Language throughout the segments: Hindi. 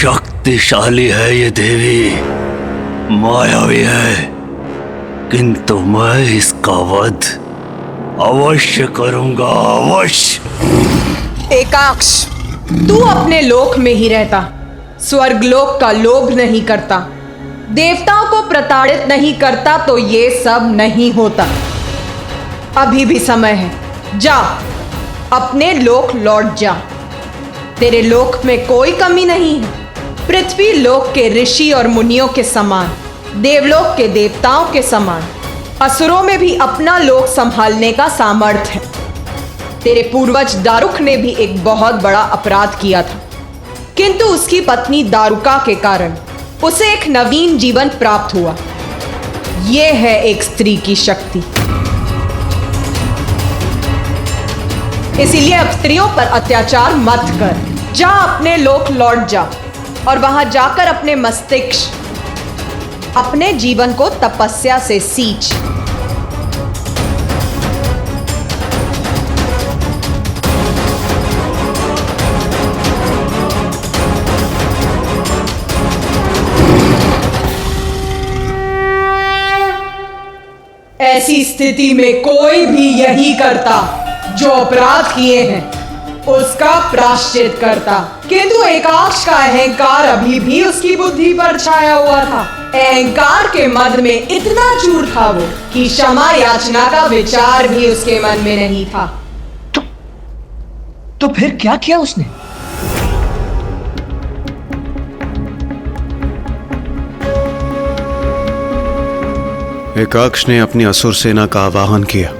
शक्तिशाली है ये देवी, मायावी है, किंतु मैं इसका वध अवश्य करूंगा, अवश्य। एकाक्ष, तू अपने लोक में ही रहता, स्वर्गलोक का लोभ नहीं करता, देवताओं को प्रताड़ित नहीं करता तो ये सब नहीं होता। अभी भी समय है, जा अपने लोक लौट जा। तेरे लोक में कोई कमी नहीं है। पृथ्वी लोक के ऋषि और मुनियों के समान, देवलोक के देवताओं के समान, असुरों में भी अपना लोक संभालने का सामर्थ्य है। तेरे पूर्वज दारुक ने भी एक बहुत बड़ा अपराध किया था, किंतु उसकी पत्नी दारुका के कारण उसे एक नवीन जीवन प्राप्त हुआ। यह है एक स्त्री की शक्ति। इसीलिए अब स्त्रियों पर अत्याचार मत कर। जा अपने लोक लौट जा और वहां जाकर अपने मस्तिष्क, अपने जीवन को तपस्या से सींच। ऐसी स्थिति में कोई भी यही करता, जो अपराध किए हैं उसका प्रायश्चित करता। किंतु एकाक्ष का अहंकार अभी भी उसकी बुद्धि पर छाया हुआ था। अहंकार के मद में इतना चूर था वो कि क्षमा याचना का विचार भी उसके मन में नहीं था। तो फिर क्या किया उसने? एकाक्ष ने अपनी असुर सेना का आवाहन किया।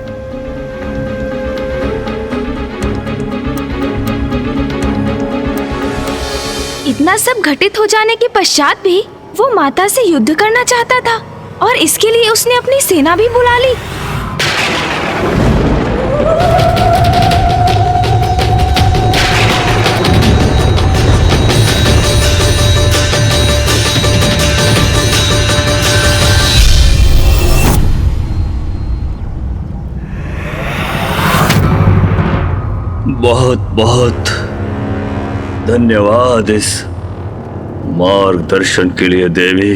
इतना सब घटित हो जाने के पश्चात भी वो माता से युद्ध करना चाहता था और इसके लिए उसने अपनी सेना भी बुला ली। बहुत बहुत धन्यवाद इस मार्गदर्शन के लिए देवी।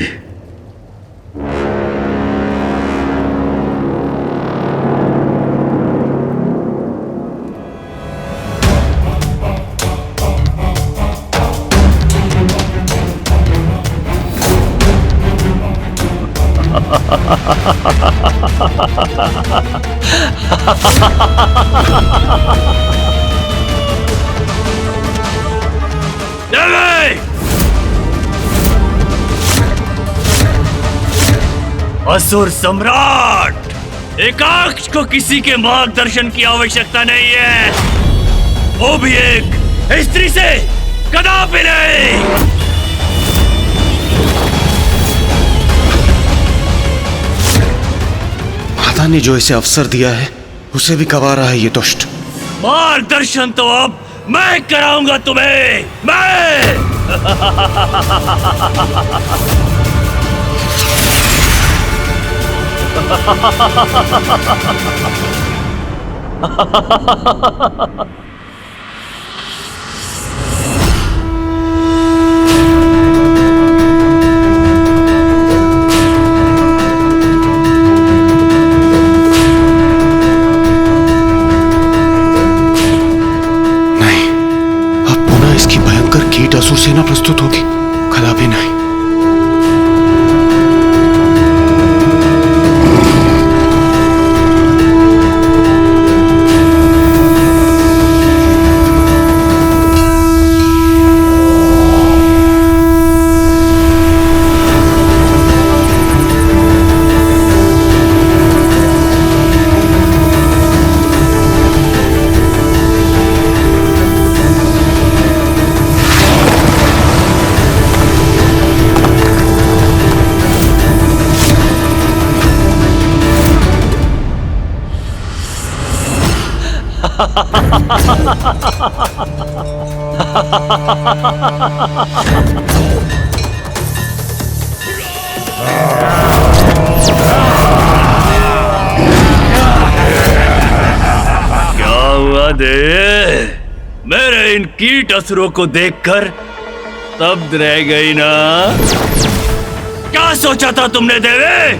असुर सम्राट एकाक्ष को किसी के मार्गदर्शन की आवश्यकता नहीं है, वो भी एक स्त्री से कदापि नहीं। माता ने जो इसे अवसर दिया है उसे भी गवा रहा है ये दुष्ट। मार्गदर्शन तो अब मैं कराऊंगा तुम्हें, मैं। नहीं, अब पुनः इसकी भयंकर कीट असुर सेना प्रस्तुत होगी, कदापि नहीं। क्या हुआ देव? मेरे इन कीट असुरों को देखकर स्तब्ध रह गई ना? क्या सोचा था तुमने देवी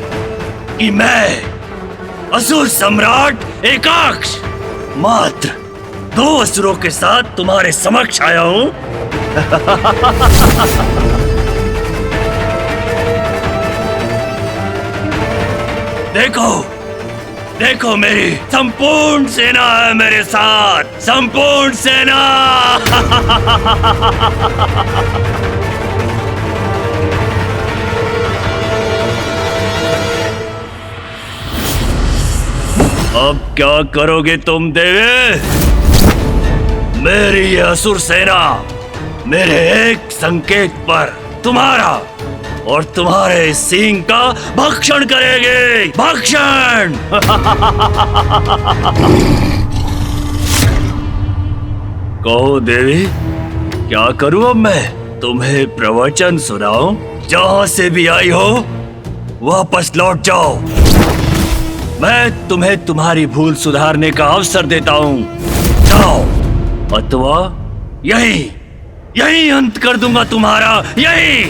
कि मैं असुर सम्राट एकाक्ष मात्र 2 असुरों के साथ तुम्हारे समक्ष आया हूं? देखो देखो, मेरी संपूर्ण सेना है मेरे साथ, संपूर्ण सेना। अब क्या करोगे तुम देवी? मेरी ये असुर सेना मेरे एक संकेत पर तुम्हारा और तुम्हारे सींग का भक्षण करेगी, भक्षण। कहो देवी, क्या करूं अब मैं? तुम्हें प्रवचन सुनाऊं? जहां से भी आई हो वापस लौट जाओ। मैं तुम्हें तुम्हारी भूल सुधारने का अवसर देता हूं। जाओ, अथवा यही अंत कर दूंगा तुम्हारा, यही।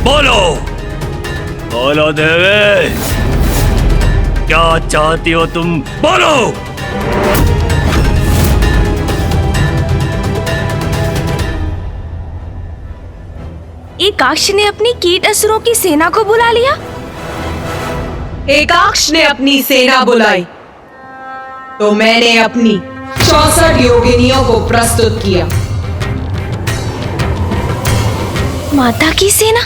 बोलो बोलो देवी, क्या चाहती हो तुम? बोलो। एकाक्ष ने अपनी कीट असुरों की सेना को बुला लिया। एकाक्ष ने अपनी सेना बुलाई तो मैंने अपनी 64 योगिनियों को प्रस्तुत किया। माता की सेना?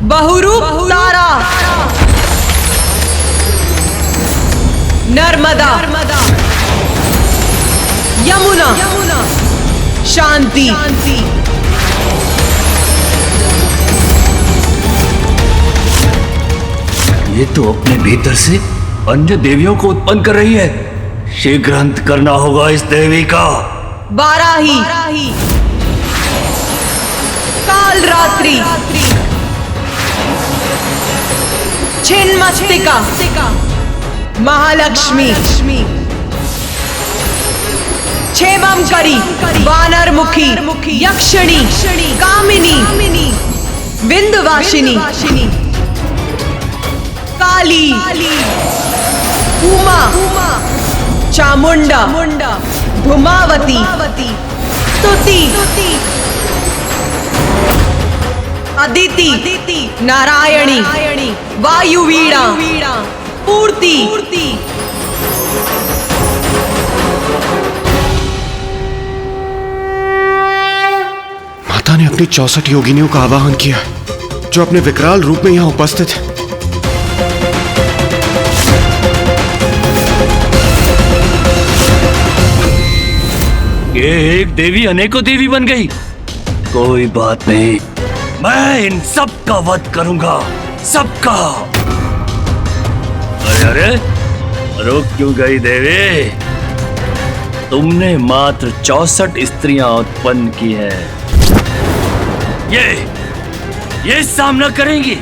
बहुरूप तारा, नर्मदा, यमुना, शांति, ये तो अपने भीतर से अन्य देवियों को उत्पन्न कर रही है। शीघ्र अंत करना होगा इस देवी का। बाराही, काल रात्रि, छिन्नमस्तिका, महालक्ष्मी, क्षेमंकरी, वानरमुखी, यक्षिणी, कामिनी, विंध्यवासिनी, काली, उमा, चामुंडा, धूमावती, स्तुति, अदिति, नारायणी, वायुवीणा, पूर्ति। माता ने अपनी 64 योगिनियों का आवाहन किया, जो अपने विकराल रूप में यहां उपस्थित है। ये एक देवी अनेकों देवी बन गई। कोई बात नहीं, मैं इन सब का वध करूंगा, सबका। अरे रुक क्यों गई देवी? तुमने मात्र 64 स्त्रियां उत्पन्न की है। ये सामना करेंगी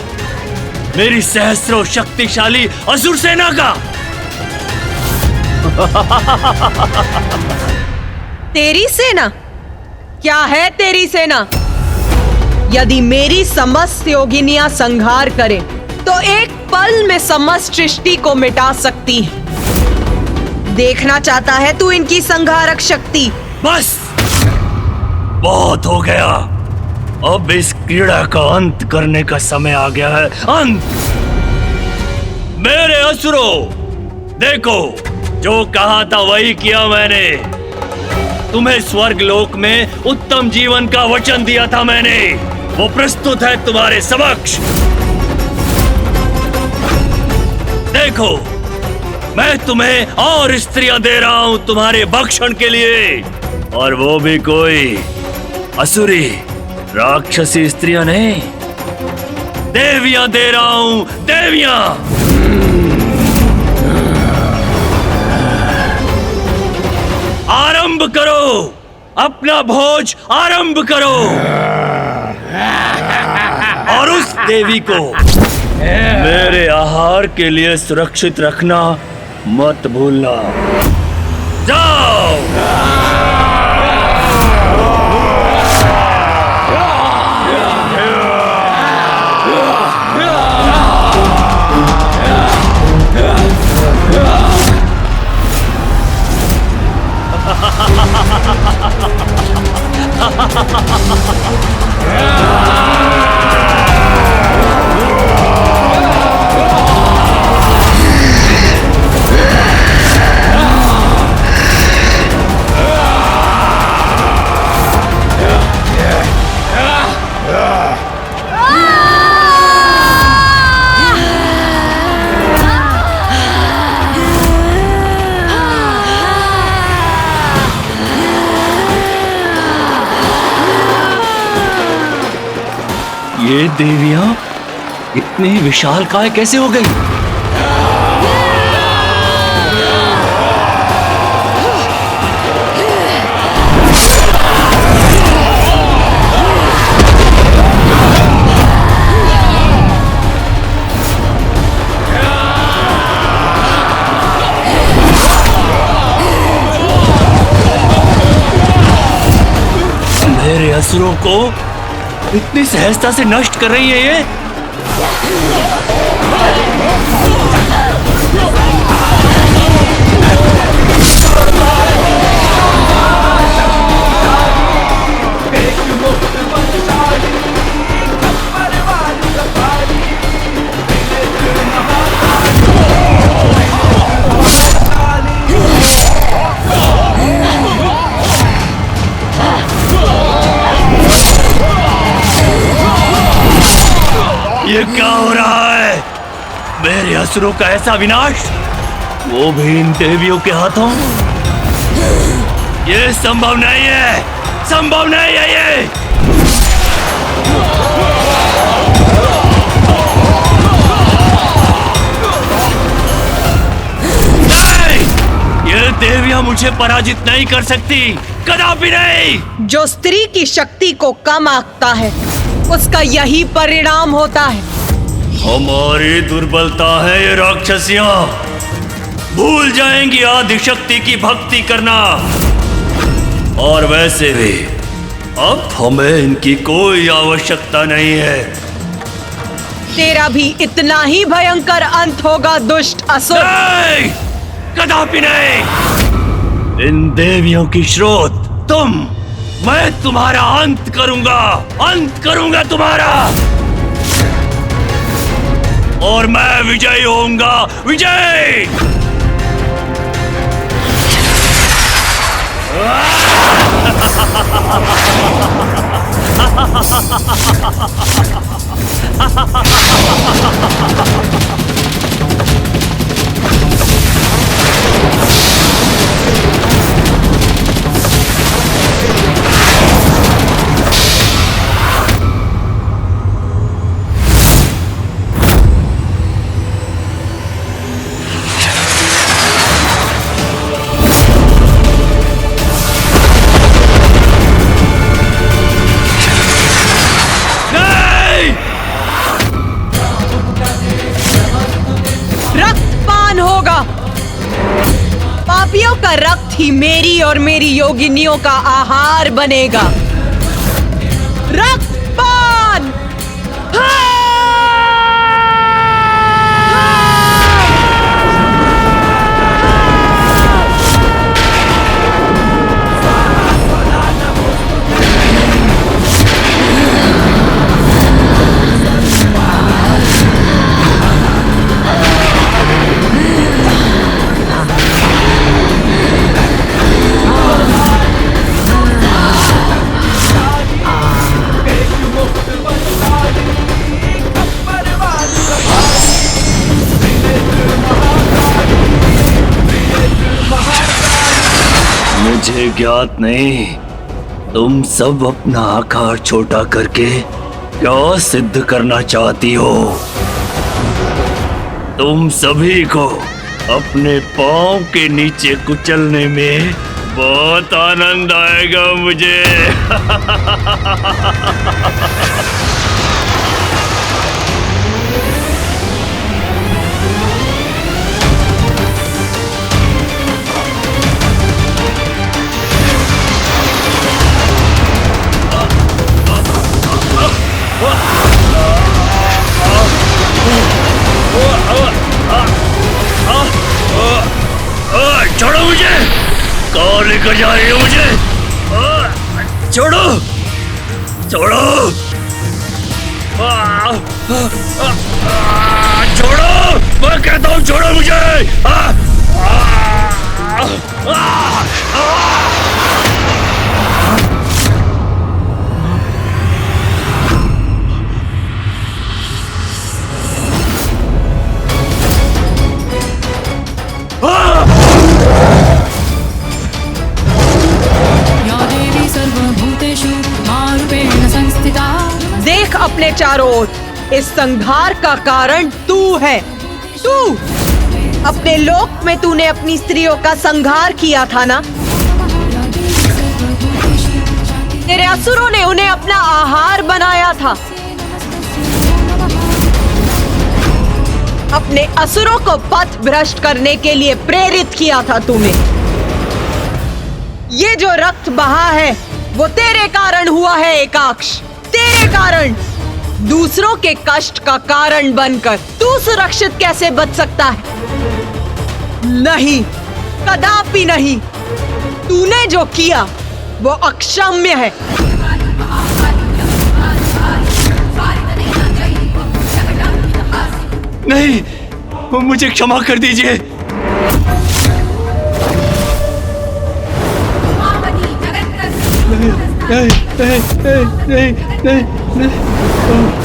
मेरी सहस्रों शक्तिशाली असुर सेना का। तेरी सेना? क्या है तेरी सेना? यदि मेरी समस्त योगिनियां संहार करें तो एक पल में समस्त सृष्टि को मिटा सकती है। देखना चाहता है तू इनकी संहारक शक्ति? बस बहुत हो गया। अब इस क्रीड़ा का अंत करने का समय आ गया है। अंत। मेरे असुरों, देखो, जो कहा था वही किया मैंने। तुम्हें स्वर्ग लोक में उत्तम जीवन का वचन दिया था मैंने, वो प्रस्तुत है तुम्हारे समक्ष। देखो, मैं तुम्हें और स्त्रियां दे रहा हूं तुम्हारे भक्षण के लिए, और वो भी कोई असुरी राक्षसी स्त्रियां नहीं, देवियां दे रहा हूं, देवियां। आरंभ करो, अपना भोज आरंभ करो। और उस देवी को मेरे आहार के लिए सुरक्षित रखना मत भूलना। जाओ। ये देवियां इतनी विशालकाय कैसे हो गई? मेरे असुरों को इतनी सहजता से नष्ट कर रही है ये। ये क्या हो रहा है? मेरे असुरों का ऐसा विनाश, वो भी इन देवियों के हाथों? ये संभव नहीं है, संभव नहीं है ये। नहीं, ये देवियां मुझे पराजित नहीं कर सकती, कदापि नहीं। जो स्त्री की शक्ति को कम आंकता है उसका यही परिणाम होता है। हमारी दुर्बलता है ये राक्षसियां, भूल जाएंगी आदिशक्ति की भक्ति करना। और वैसे भी अब हमें इनकी कोई आवश्यकता नहीं है। तेरा भी इतना ही भयंकर अंत होगा दुष्ट असुर। नहीं, कदापि नहीं। इन देवियों की स्रोत तुम, मैं तुम्हारा अंत करूंगा तुम्हारा। और मैं विजयी होऊंगा, विजय। पापियों का रक्त ही मेरी और मेरी योगिनियों का आहार बनेगा। रक्तपान। मुझे ज्ञात नहीं, तुम सब अपना आकार छोटा करके क्या सिद्ध करना चाहती हो? तुम सभी को अपने पांव के नीचे कुचलने में बहुत आनंद आएगा मुझे। छोड़ो मुझे! कहाँ लेकर जा रही हो मुझे? छोड़ो! छोड़ो! छोड़ो! मैं कहता हूँ छोड़ो मुझे! देख अपने चारों ओर, इस संहार का कारण तू है। तू अपने लोक में तूने अपनी स्त्रियों का संहार किया था ना? तेरे असुरों ने उन्हें अपना आहार बनाया था। अपने असुरों को पथ भ्रष्ट करने के लिए प्रेरित किया था तूने। ये जो रक्त बहा है वो तेरे कारण हुआ है एकाक्ष। तेरे कारण दूसरों के कष्ट का कारण बनकर तू सुरक्षित कैसे बच सकता है? नहीं, कदापि नहीं। तूने जो किया वो अक्षम्य है। नहीं, मुझे क्षमा कर दीजिए। नहीं, नहीं, नहीं, नहीं, नहीं, नहीं, नहीं,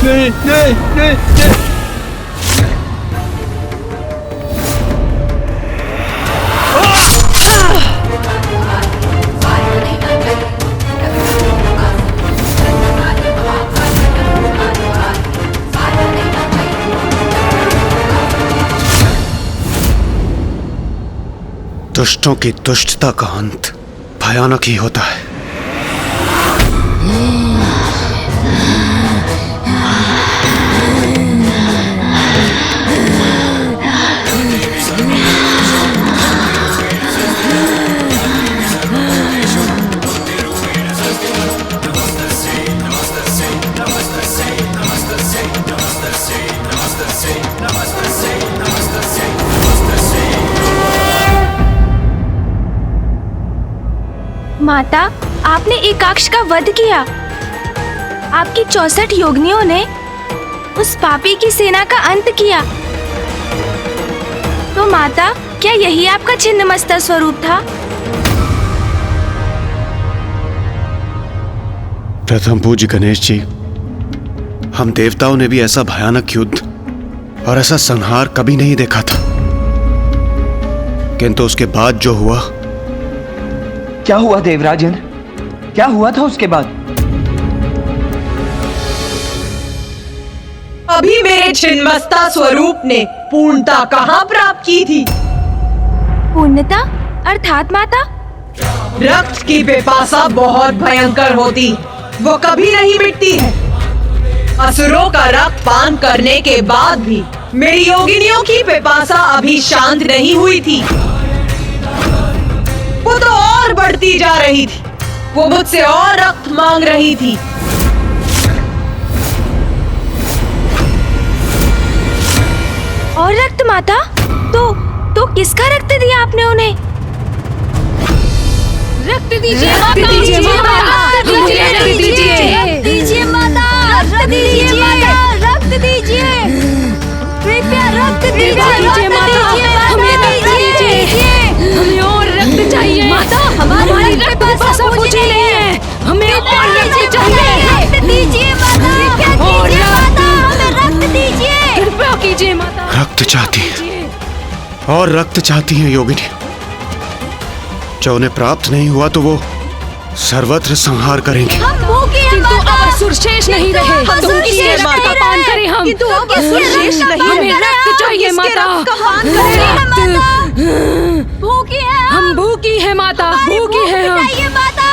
नहीं, नहीं, नहीं। दुष्टों की दुष्टता का अंत भयानक ही होता है। माता, आपने एकाक्ष का वध किया। आपकी 64 योगिनियों ने उस पापी की सेना का अंत किया। तो माता, क्या यही आपका छिन्नमस्ता स्वरूप था? प्रथम पूज्य गणेश जी, हम देवताओं ने भी ऐसा भयानक युद्ध और ऐसा संहार कभी नहीं देखा था। किंतु उसके बाद जो हुआ। क्या हुआ देवराजन? क्या हुआ था उसके बाद? अभी मेरे छिन्नमस्ता स्वरूप ने पूर्णता कहाँ प्राप्त की थी? पूर्णता अर्थात माता? रक्त की पिपासा बहुत भयंकर होती, वो कभी नहीं मिटती है। असुरों का रक्त पान करने के बाद भी मेरी योगिनियों की पिपासा अभी शांत नहीं हुई थी। वो तो और बढ़ती जा रही थी। वो मुझसे और रक्त मांग रही थी। और रक्त माता? तो किसका रक्त दिया आपने उन्हें? रक्त दीजिए माता, दीजिए माता, दीजिए माता, रक्त दीजिए माता, रक्त दीजिए, कृपया रक्त दीजिए माता, हमें रक्त दीजिए, हमें और रक्त चाहिए माता, हमारी रक्त पिपासा बुझी नहीं है, हमें और रक्त चाहिए, रक्त दीजिए माता, हमें रक्त दीजिए, कृपया कीजिए माता। रक्त चाहती है और रक्त चाहती है योगिनी। जो उन्हें प्राप्त नहीं हुआ तो वो सर्वत्र संहार करेंगे। हम भूखे हैं किंतु माता। अब असुर शेष नहीं रहे। हम तुम किसके किसके रक्त रक्त का का पान करें हम? किंतु अब असुर शेष नहीं हमें रहे। रक्त चाहिए हम किसके माता। रक्त का पान भूखे करें? हैं माता। भूखे हैं हम भूखी है माता, भूखी है हम। मिटाइए माता।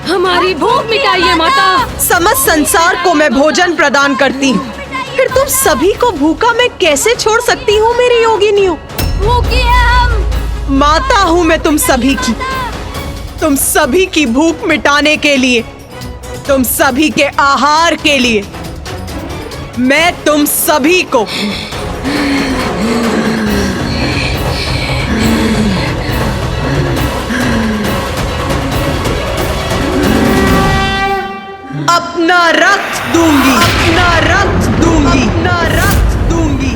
हमारी भूख मिटाइए माता। समस्त संसार को मैं भोजन प्रदान करती हूँ, फिर तुम सभी को भूखा मैं कैसे छोड़ सकती हूँ मेरी योगिनियों? भूखे हैं हम। माता हूँ मैं तुम सभी की, तुम सभी की भूख मिटाने के लिए, तुम सभी के आहार के लिए मैं तुम सभी को अपना रक्त दूंगी, अपना रक्त दूंगी, अपना रक्त दूंगी।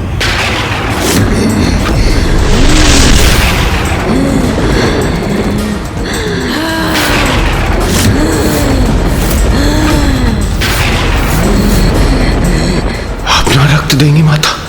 अपना रक्त देंगी माता।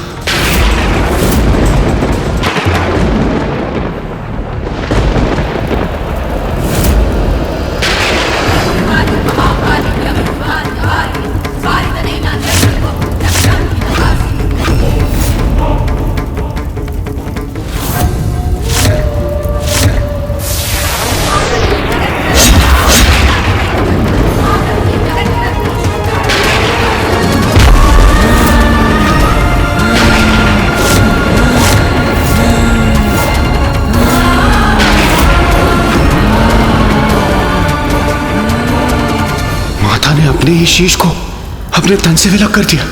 माता ने अपने ही शीश को अपने तन से विलग कर दिया।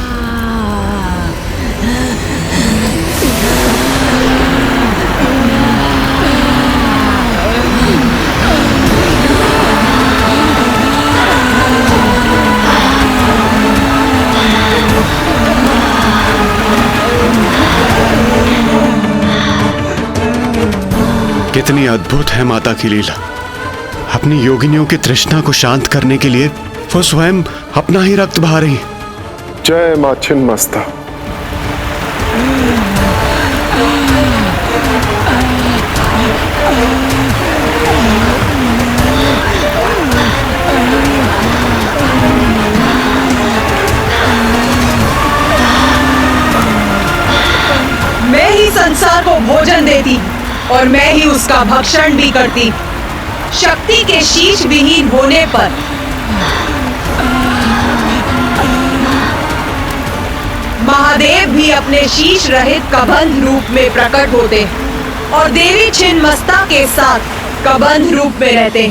कितनी अद्भुत है माता की लीला। अपनी योगिनियों की तृष्णा को शांत करने के लिए वो स्वयं अपना ही रक्त बहा रही। जय मां छिन्नमस्ता। मैं ही संसार को भोजन देती और मैं ही उसका भक्षण भी करती। शक्ति के शीश विहीन होने पर महादेव भी अपने शीश रहित कबंध रूप में प्रकट होते और देवी छिन्नमस्ता के साथ कबंध रूप में रहते।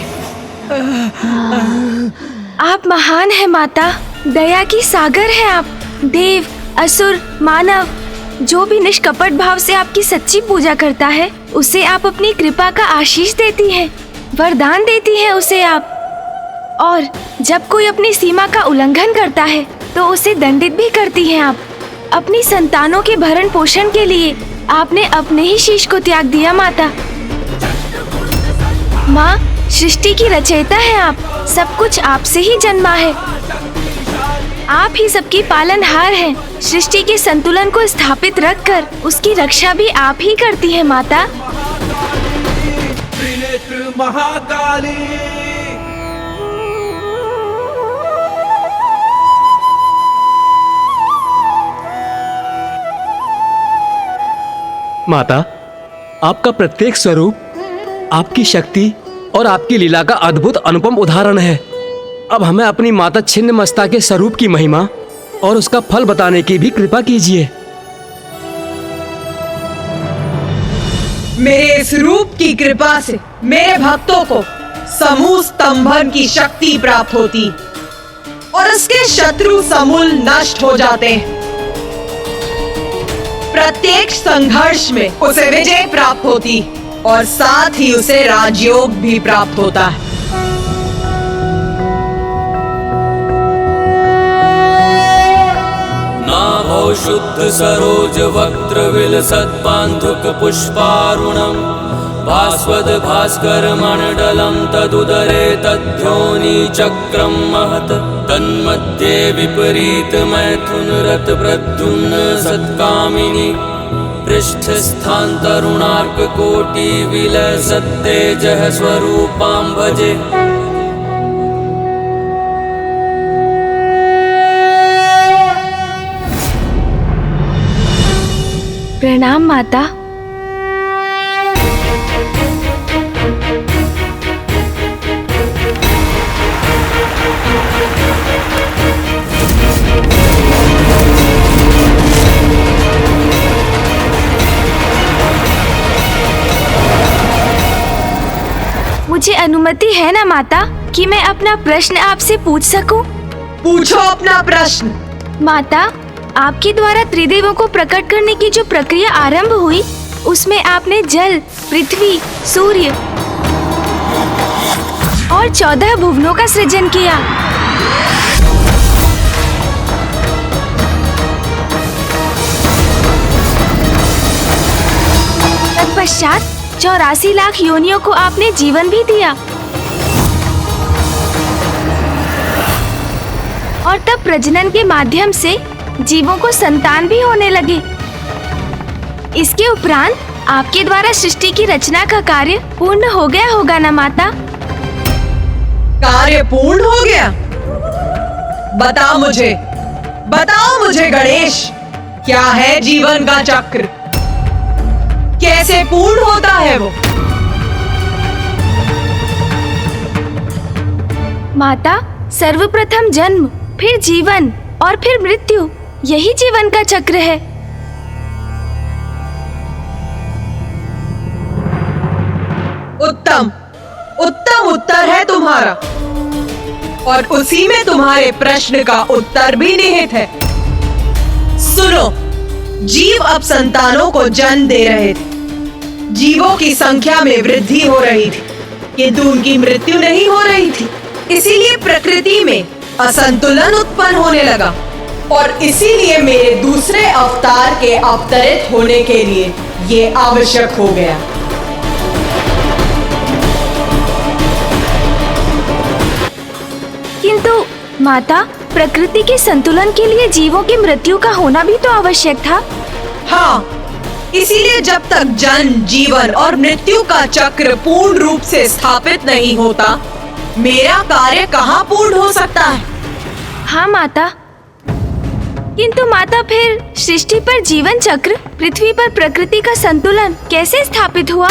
आप महान है माता, दया की सागर है आप। देव, असुर, मानव, जो भी निष्कपट भाव से आपकी सच्ची पूजा करता है उसे आप अपनी कृपा का आशीष देती हैं, वरदान देती हैं उसे आप। और जब कोई अपनी सीमा का उल्लंघन करता है तो उसे दंडित भी करती हैं आप। अपनी संतानों के भरण पोषण के लिए आपने अपने ही शीश को त्याग दिया माता। माँ, सृष्टि की रचयिता है आप, सब कुछ आपसे ही जन्मा है। आप ही सबकी पालनहार हैं। सृष्टि के संतुलन को स्थापित रखकर उसकी रक्षा भी आप ही करती हैं माता। माता, आपका प्रत्येक स्वरूप आपकी शक्ति और आपकी लीला का अद्भुत अनुपम उदाहरण है। अब हमें अपनी माता छिन्नमस्ता के स्वरूप की महिमा और उसका फल बताने की भी कृपा कीजिए। मेरे इस रूप की कृपा से मेरे भक्तों को समूह स्तंभन की शक्ति प्राप्त होती और उसके शत्रु समूल नष्ट हो जाते हैं। प्रत्येक संघर्ष में उसे विजय प्राप्त होती और साथ ही उसे राजयोग भी प्राप्त होता है। नाभौ शुद्ध सरोज वक्त्र विलसत् पान्धुक पुष्पारुणम् भास्वद भास्कर मंडलम् तदुदरे तद्योनि चक्रं महत् तन्मध्ये विपरीत मैथुन रत प्रद्युम्न सत्कामिनी पृष्ठस्थान तरुणार्क कोटि विलसत् तेजः स्वरूपां भजे। प्रणाम माता। मुझे अनुमति है ना माता कि मैं अपना प्रश्न आपसे पूछ सकूं? पूछो अपना प्रश्न। माता, आपके द्वारा त्रिदेवों को प्रकट करने की जो प्रक्रिया आरंभ हुई, उसमें आपने जल, पृथ्वी, सूर्य और 14 भुवनों का सृजन किया। तत्पश्चात 84 लाख योनियों को आपने जीवन भी दिया और तब प्रजनन के माध्यम से जीवों को संतान भी होने लगे। इसके उपरांत आपके द्वारा सृष्टि की रचना का कार्य पूर्ण हो गया होगा ना माता? कार्य पूर्ण हो गया? बताओ मुझे गणेश, क्या है जीवन का चक्र? कैसे पूर्ण होता है वो? माता, सर्वप्रथम जन्म, फिर जीवन और फिर मृत्यु, यही जीवन का चक्र है। उत्तम उत्तर है तुम्हारा, और उसी में तुम्हारे प्रश्न का उत्तर भी निहित है। सुनो, जीव अब संतानों को जन्म दे रहे थे। जीवों की संख्या में वृद्धि हो रही थी, किंतु उनकी मृत्यु नहीं हो रही थी। इसीलिए प्रकृति में असंतुलन उत्पन्न होने लगा, और इसीलिए मेरे दूसरे अवतार के अवतरित होने के लिए ये आवश्यक हो गया। किंतु माता, प्रकृति के संतुलन के लिए जीवों की मृत्यु का होना भी तो आवश्यक था। हाँ, इसीलिए जब तक जन्म, जीवन और मृत्यु का चक्र पूर्ण रूप से स्थापित नहीं होता, मेरा कार्य कहाँ पूर्ण हो सकता है? हाँ माता, किंतु माता, फिर सृष्टि पर जीवन चक्र, पृथ्वी पर प्रकृति का संतुलन कैसे स्थापित हुआ?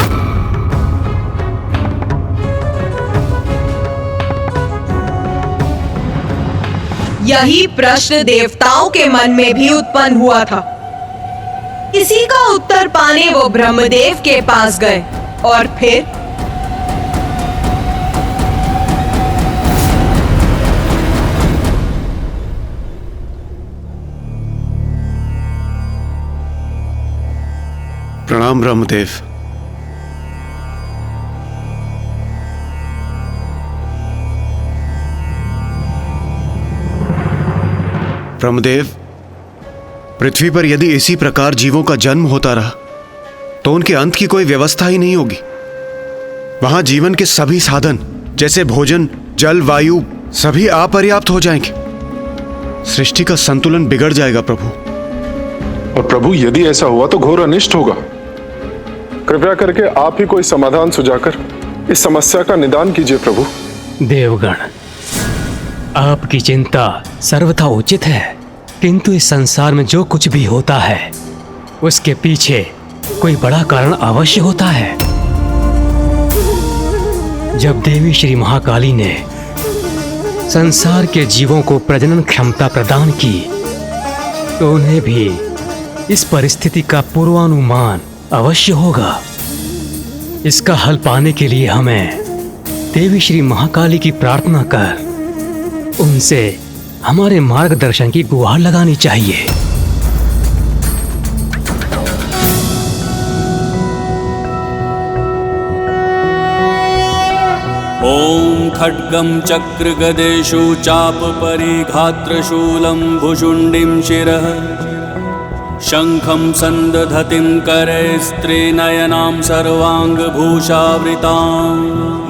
यही प्रश्न देवताओं के मन में भी उत्पन्न हुआ था। इसी का उत्तर पाने वो ब्रह्मदेव के पास गए, और फिर प्रणाम ब्रह्मदेव। ब्रह्मदेव, पृथ्वी पर यदि इसी प्रकार जीवों का जन्म होता रहा तो उनके अंत की कोई व्यवस्था ही नहीं होगी। वहां जीवन के सभी साधन जैसे भोजन, जल, वायु सभी अपर्याप्त हो जाएंगे। सृष्टि का संतुलन बिगड़ जाएगा प्रभु। और प्रभु, यदि ऐसा हुआ तो घोर अनिष्ट होगा। कृपया करके आप ही कोई समाधान सुझाकर इस समस्या का निदान कीजिए प्रभु। देवगण, आपकी चिंता सर्वथा उचित है, किंतु इस संसार में जो कुछ भी होता है उसके पीछे कोई बड़ा कारण अवश्य होता है। जब देवी श्री महाकाली ने संसार के जीवों को प्रजनन क्षमता प्रदान की तो उन्हें भी इस परिस्थिति का पूर्वानुमान अवश्य होगा। इसका हल पाने के लिए हमें देवी श्री महाकाली की प्रार्थना कर उनसे हमारे मार्गदर्शन की गुहार लगानी चाहिए। ॐ खड्गं चक्रगदेषु चापपरिघात्रशूलं भुशुण्डिं शिरः शङ्खं सन्दधतिं करे स्त्रीनयनां सर्वाङ्गभूषावृतां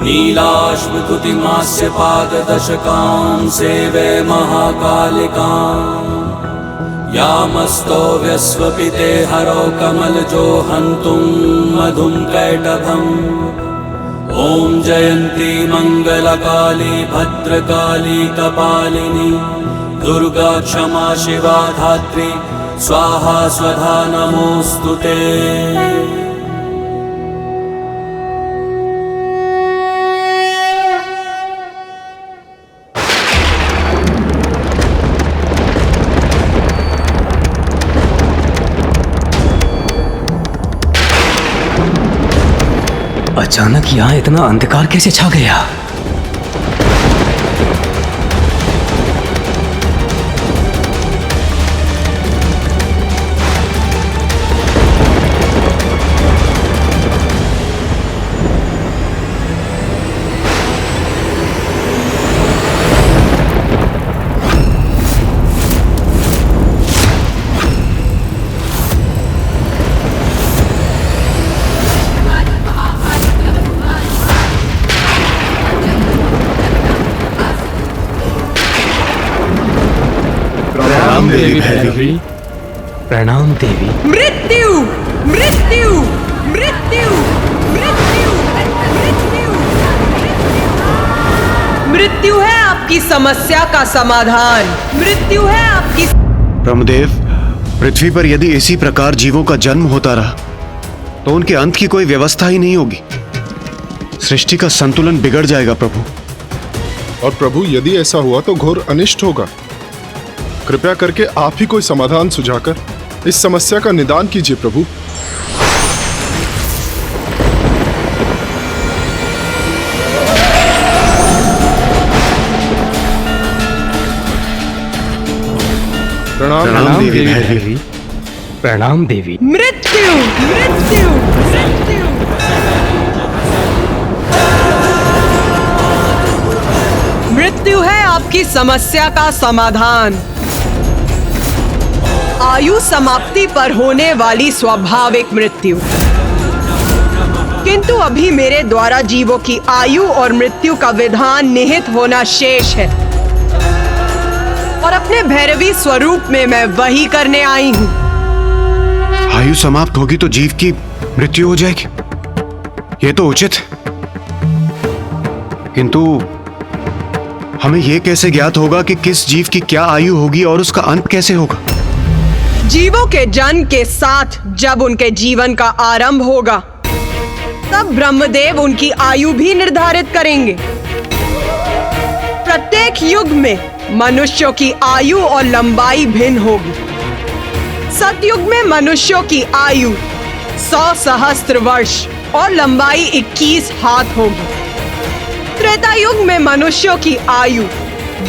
नीलाश्वतुतिमास्य पाददशकां सेवे महाकालिकां यामस्तो व्यस्वपिते हरो कमलजो हन्तुं मधुं कैटभम्। ॐ जयन्ती मङ्गलकाली भद्रकाली कपालिनी दुर्गा क्षमा शिवा धात्री स्वाहा स्वधा नमोऽस्तु ते। अचानक यहाँ इतना अंधकार कैसे छा गया? प्रणाम देवी भैरवी। प्रणाम देवी। मृत्यु मृत्यु मृत्यु मृत्यु मृत्यु मृत्यु है आपकी समस्या का समाधान। मृत्यु है आपकी। ब्रह्मदेव, पृथ्वी पर यदि इसी प्रकार जीवों का जन्म होता रहा तो उनके अंत की कोई व्यवस्था ही नहीं होगी। सृष्टि का संतुलन बिगड़ जाएगा प्रभु। और प्रभु यदि ऐसा हुआ तो घोर अनिष्ट होगा। कृपया करके आप ही कोई समाधान सुझाकर इस समस्या का निदान कीजिए प्रभु। प्रणाम देवी भैरवी। प्रणाम देवी। मृत्यु मृत्यु मृत्यु मृत्यु है आपकी समस्या का समाधान। आयु समाप्ति पर होने वाली स्वाभाविक मृत्यु। किंतु अभी मेरे द्वारा जीवों की आयु और मृत्यु का विधान निहित होना शेष है और अपने भैरवी स्वरूप में मैं वही करने आई हूँ। आयु समाप्त होगी तो जीव की मृत्यु हो जाएगी, ये तो उचित है। किंतु हमें यह कैसे ज्ञात होगा कि किस जीव की क्या आयु होगी और उसका अंत कैसे होगा? जीवों के जन्म के साथ जब उनके जीवन का आरंभ होगा तब ब्रह्मदेव उनकी आयु भी निर्धारित करेंगे। प्रत्येक युग में मनुष्यों की आयु और लंबाई भिन्न होगी। सतयुग में मनुष्यों की आयु 100 सहस्त्र वर्ष और लंबाई 21 हाथ होगी। त्रेता युग में मनुष्यों की आयु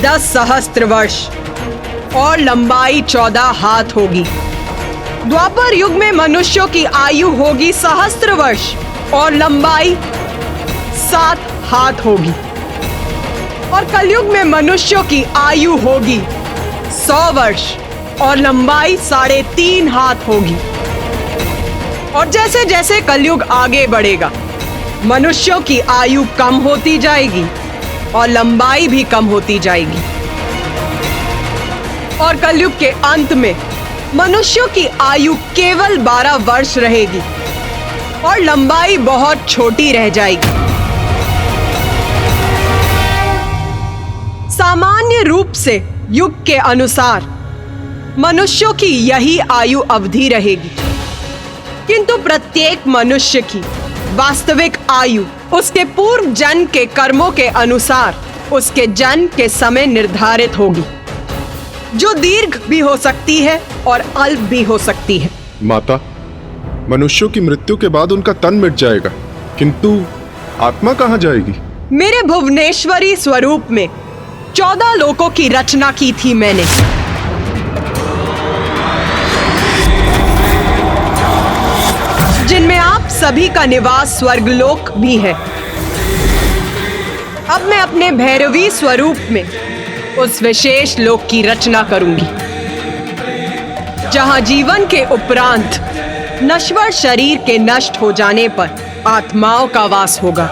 10 सहस्त्र वर्ष और लंबाई 14 हाथ होगी। द्वापर युग में मनुष्यों की आयु होगी सहस्त्र वर्ष और लंबाई 7 हाथ होगी। और कलयुग में मनुष्यों की आयु होगी 100 वर्ष और लंबाई 3.5 हाथ होगी। और जैसे जैसे कलयुग आगे बढ़ेगा मनुष्यों की आयु कम होती जाएगी और लंबाई भी कम होती जाएगी। और कलयुग के अंत में मनुष्यों की आयु केवल 12 वर्ष रहेगी और लंबाई बहुत छोटी रह जाएगी। सामान्य रूप से युग के अनुसार मनुष्यों की यही आयु अवधि रहेगी, किंतु प्रत्येक मनुष्य की वास्तविक आयु उसके पूर्व जन्म के कर्मों के अनुसार उसके जन्म के समय निर्धारित होगी, जो दीर्घ भी हो सकती है और अल्प भी हो सकती है। माता, मनुष्यों की मृत्यु के बाद उनका तन मिट जाएगा, किंतु आत्मा कहाँ जाएगी? मेरे भुवनेश्वरी स्वरूप में 14 लोकों की रचना की थी मैंने। जिनमें आप सभी का निवास स्वर्गलोक भी है। अब मैं अपने भैरवी स्वरूप में उस विशेष लोक की रचना करूंगी जहां जीवन के उपरांत नश्वर शरीर के नष्ट हो जाने पर आत्माओं का वास होगा।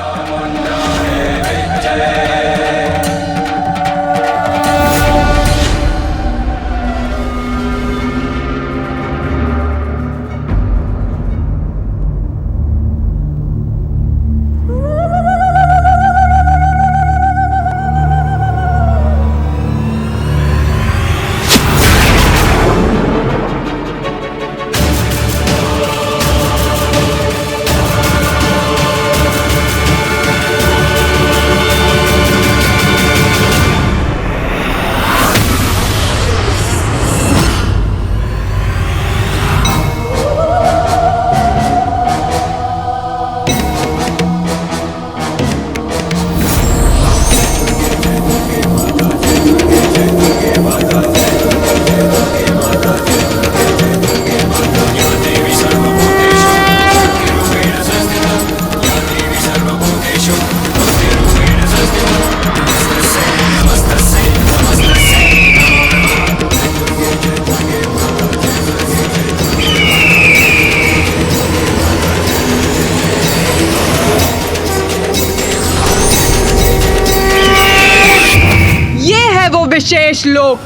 विशेष लोक।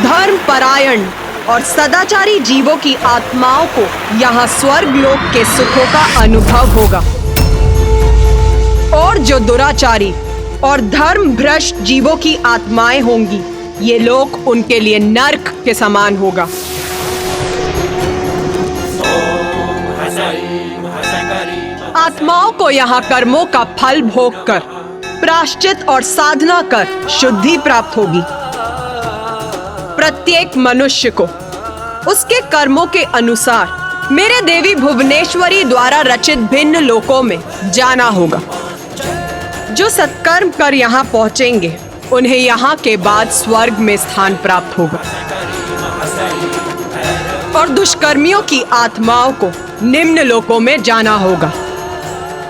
धर्म परायण और सदाचारी जीवों की आत्माओं को यहाँ स्वर्ग लोक के सुखों का अनुभव होगा, और जो दुराचारी और धर्म भ्रष्ट जीवों की आत्माएं होंगी, ये लोक उनके लिए नर्क के समान होगा। आत्माओं को यहाँ कर्मों का फल भोग कर, प्रायश्चित और साधना कर शुद्धि प्राप्त होगी। प्रत्येक मनुष्य को उसके कर्मों के अनुसार मेरे देवी भुवनेश्वरी द्वारा रचित भिन्न लोकों में जाना होगा। जो सत्कर्म कर यहाँ पहुँचेंगे, उन्हें यहाँ के बाद स्वर्ग में स्थान प्राप्त होगा, और दुष्कर्मियों की आत्माओं को निम्न लोकों में जाना होगा।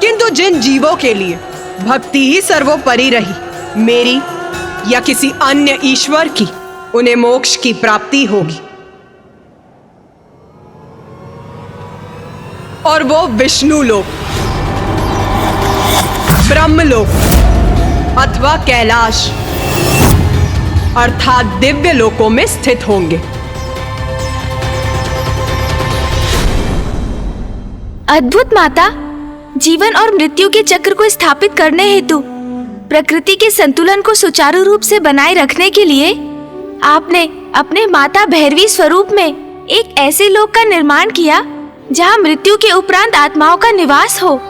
किंतु जिन जीवों के लिए भक्ति ही सर्वोपरि रही, मेरी या किसी अन्य ईश्वर की, उन्हें मोक्ष की प्राप्ति होगी, और वो विष्णु लोक, ब्रह्मलोक अथवा कैलाश अर्थात दिव्य लोकों में स्थित होंगे। अद्भुत माता, जीवन और मृत्यु के चक्र को स्थापित करने हेतु प्रकृति के संतुलन को सुचारू रूप से बनाए रखने के लिए आपने अपने माता भैरवी स्वरूप में एक ऐसे लोक का निर्माण किया जहां मृत्यु के उपरांत आत्माओं का निवास हो।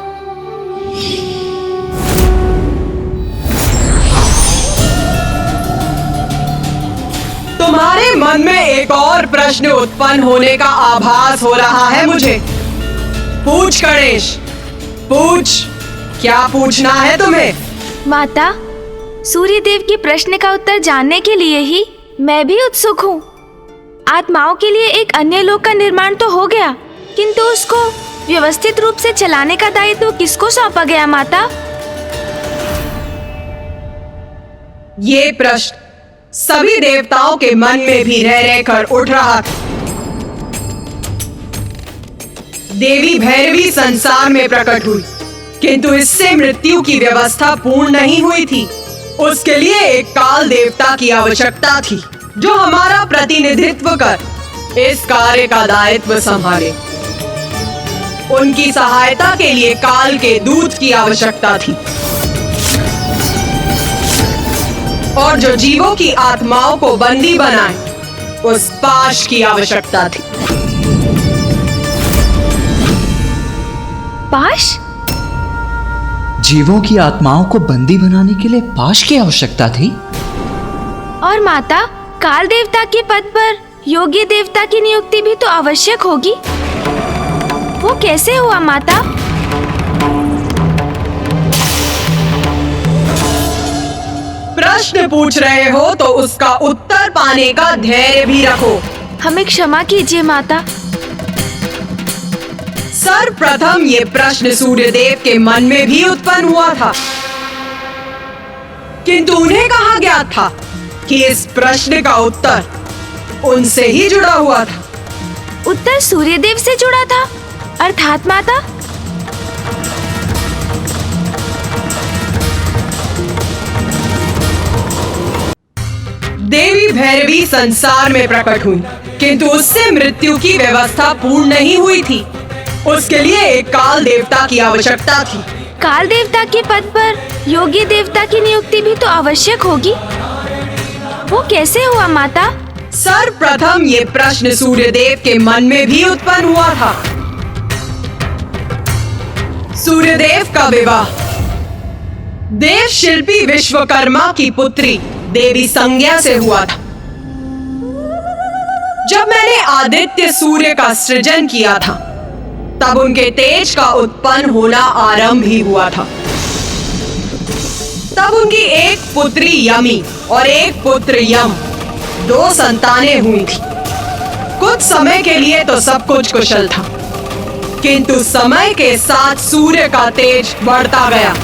तुम्हारे मन में एक और प्रश्न उत्पन्न होने का आभास हो रहा है मुझे। पूछ गणेश, पूछ, क्या पूछना है तुम्हें? माता, सूर्य देव के प्रश्न का उत्तर जानने के लिए ही मैं भी उत्सुक हूँ। आत्माओं के लिए एक अन्य लोक का निर्माण तो हो गया, किंतु उसको व्यवस्थित रूप से चलाने का दायित्व किसको सौंपा गया माता? ये प्रश्न सभी देवताओं के मन में भी रह रहकर उठ रहा था। देवी भैरवी संसार में प्रकट हुई, किंतु इससे मृत्यु की व्यवस्था पूर्ण नहीं हुई थी। उसके लिए एक काल देवता की आवश्यकता थी, जो हमारा प्रतिनिधित्व कर इस कार्य का दायित्व संभाले। उनकी सहायता के लिए काल के दूत की आवश्यकता थी, और जो जीवों की आत्माओं को बंदी बनाए, उस पाश की आवश्यकता थी। पाश? जीवों की आत्माओं को बंदी बनाने के लिए पाश की आवश्यकता थी? और माता, काल देवता के पद पर योग्य देवता की नियुक्ति भी तो आवश्यक होगी। वो कैसे हुआ माता? प्रश्न पूछ रहे हो तो उसका उत्तर पाने का धैर्य भी रखो। हमें क्षमा कीजिए माता। सर्वप्रथम ये प्रश्न सूर्यदेव के मन में भी उत्पन्न हुआ था, किंतु उन्हें कहा गया था कि इस प्रश्न का उत्तर उनसे ही जुड़ा हुआ था। उत्तर सूर्यदेव से जुड़ा था, अर्थात माता? देवी भैरवी संसार में प्रकट हुई, किंतु उससे मृत्यु की व्यवस्था पूर्ण नहीं हुई थी। उसके लिए एक काल देवता की आवश्यकता थी। काल देवता के पद पर योग्य देवता की नियुक्ति भी तो आवश्यक होगी। वो कैसे हुआ माता? सर्वप्रथम ये प्रश्न सूर्यदेव के मन में भी उत्पन्न हुआ था। सूर्यदेव का विवाह देव शिल्पी विश्वकर्मा की पुत्री देवी संज्ञा से हुआ था। जब मैंने आदित्य सूर्य का सृजन किया था, तब उनके तेज का उत्पन्न होना आरंभ ही हुआ था। तब उनकी एक पुत्री यमी और एक पुत्र यम, 2 संतानें हुई थी। कुछ समय के लिए तो सब कुछ कुशल था, किंतु समय के साथ सूर्य का तेज बढ़ता गया।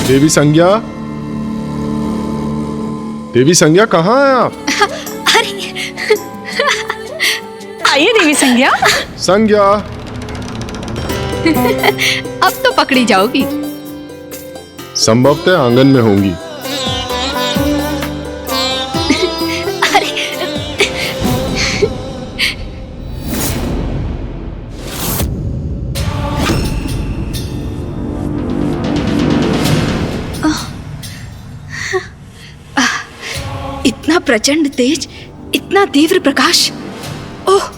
देवी संज्ञा, देवी संज्ञा कहाँ हैं आप? आइए देवी संज्ञा। संज्ञा, अब तो पकड़ी जाओगी। संभवतः आंगन में होंगी। इतना प्रचंड तेज, इतना तीव्र प्रकाश। ओह,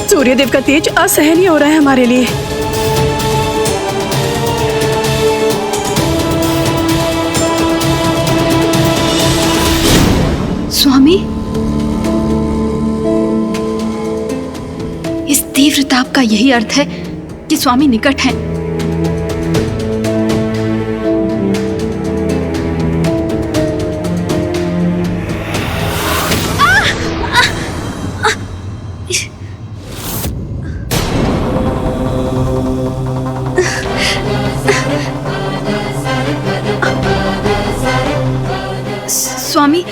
सूर्यदेव का तेज असहनीय हो रहा है हमारे लिए। स्वामी, इस तीव्र ताप का यही अर्थ है कि स्वामी निकट हैं। स्वामी,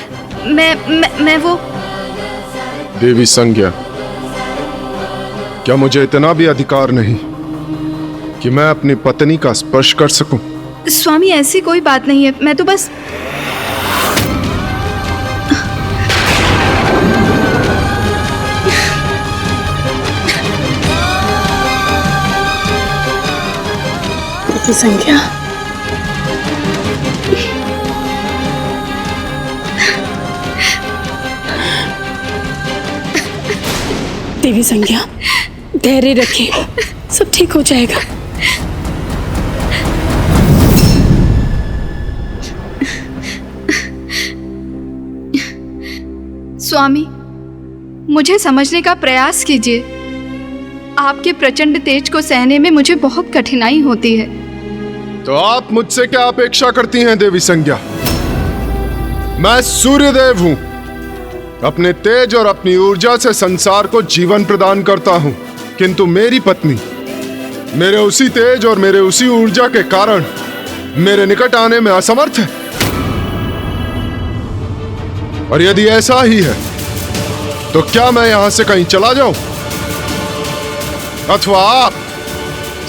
मैं वो। देवी संज्ञा, क्या मुझे इतना भी अधिकार नहीं कि मैं अपनी पत्नी का स्पर्श कर सकूं? स्वामी, ऐसी कोई बात नहीं है, मैं तो बस। देवी संज्ञा, देवी संज्ञा, धैर्य रखिए, सब ठीक हो जाएगा। स्वामी, मुझे समझने का प्रयास कीजिए। आपके प्रचंड तेज को सहने में मुझे बहुत कठिनाई होती है। तो आप मुझसे क्या अपेक्षा करती हैं देवी संज्ञा? मैं सूर्यदेव हूं, अपने तेज और अपनी ऊर्जा से संसार को जीवन प्रदान करता हूं, किंतु मेरी पत्नी मेरे उसी तेज और मेरे उसी ऊर्जा के कारण मेरे निकट आने में असमर्थ है। और यदि ऐसा ही है तो क्या मैं यहां से कहीं चला जाऊं, अथवा आप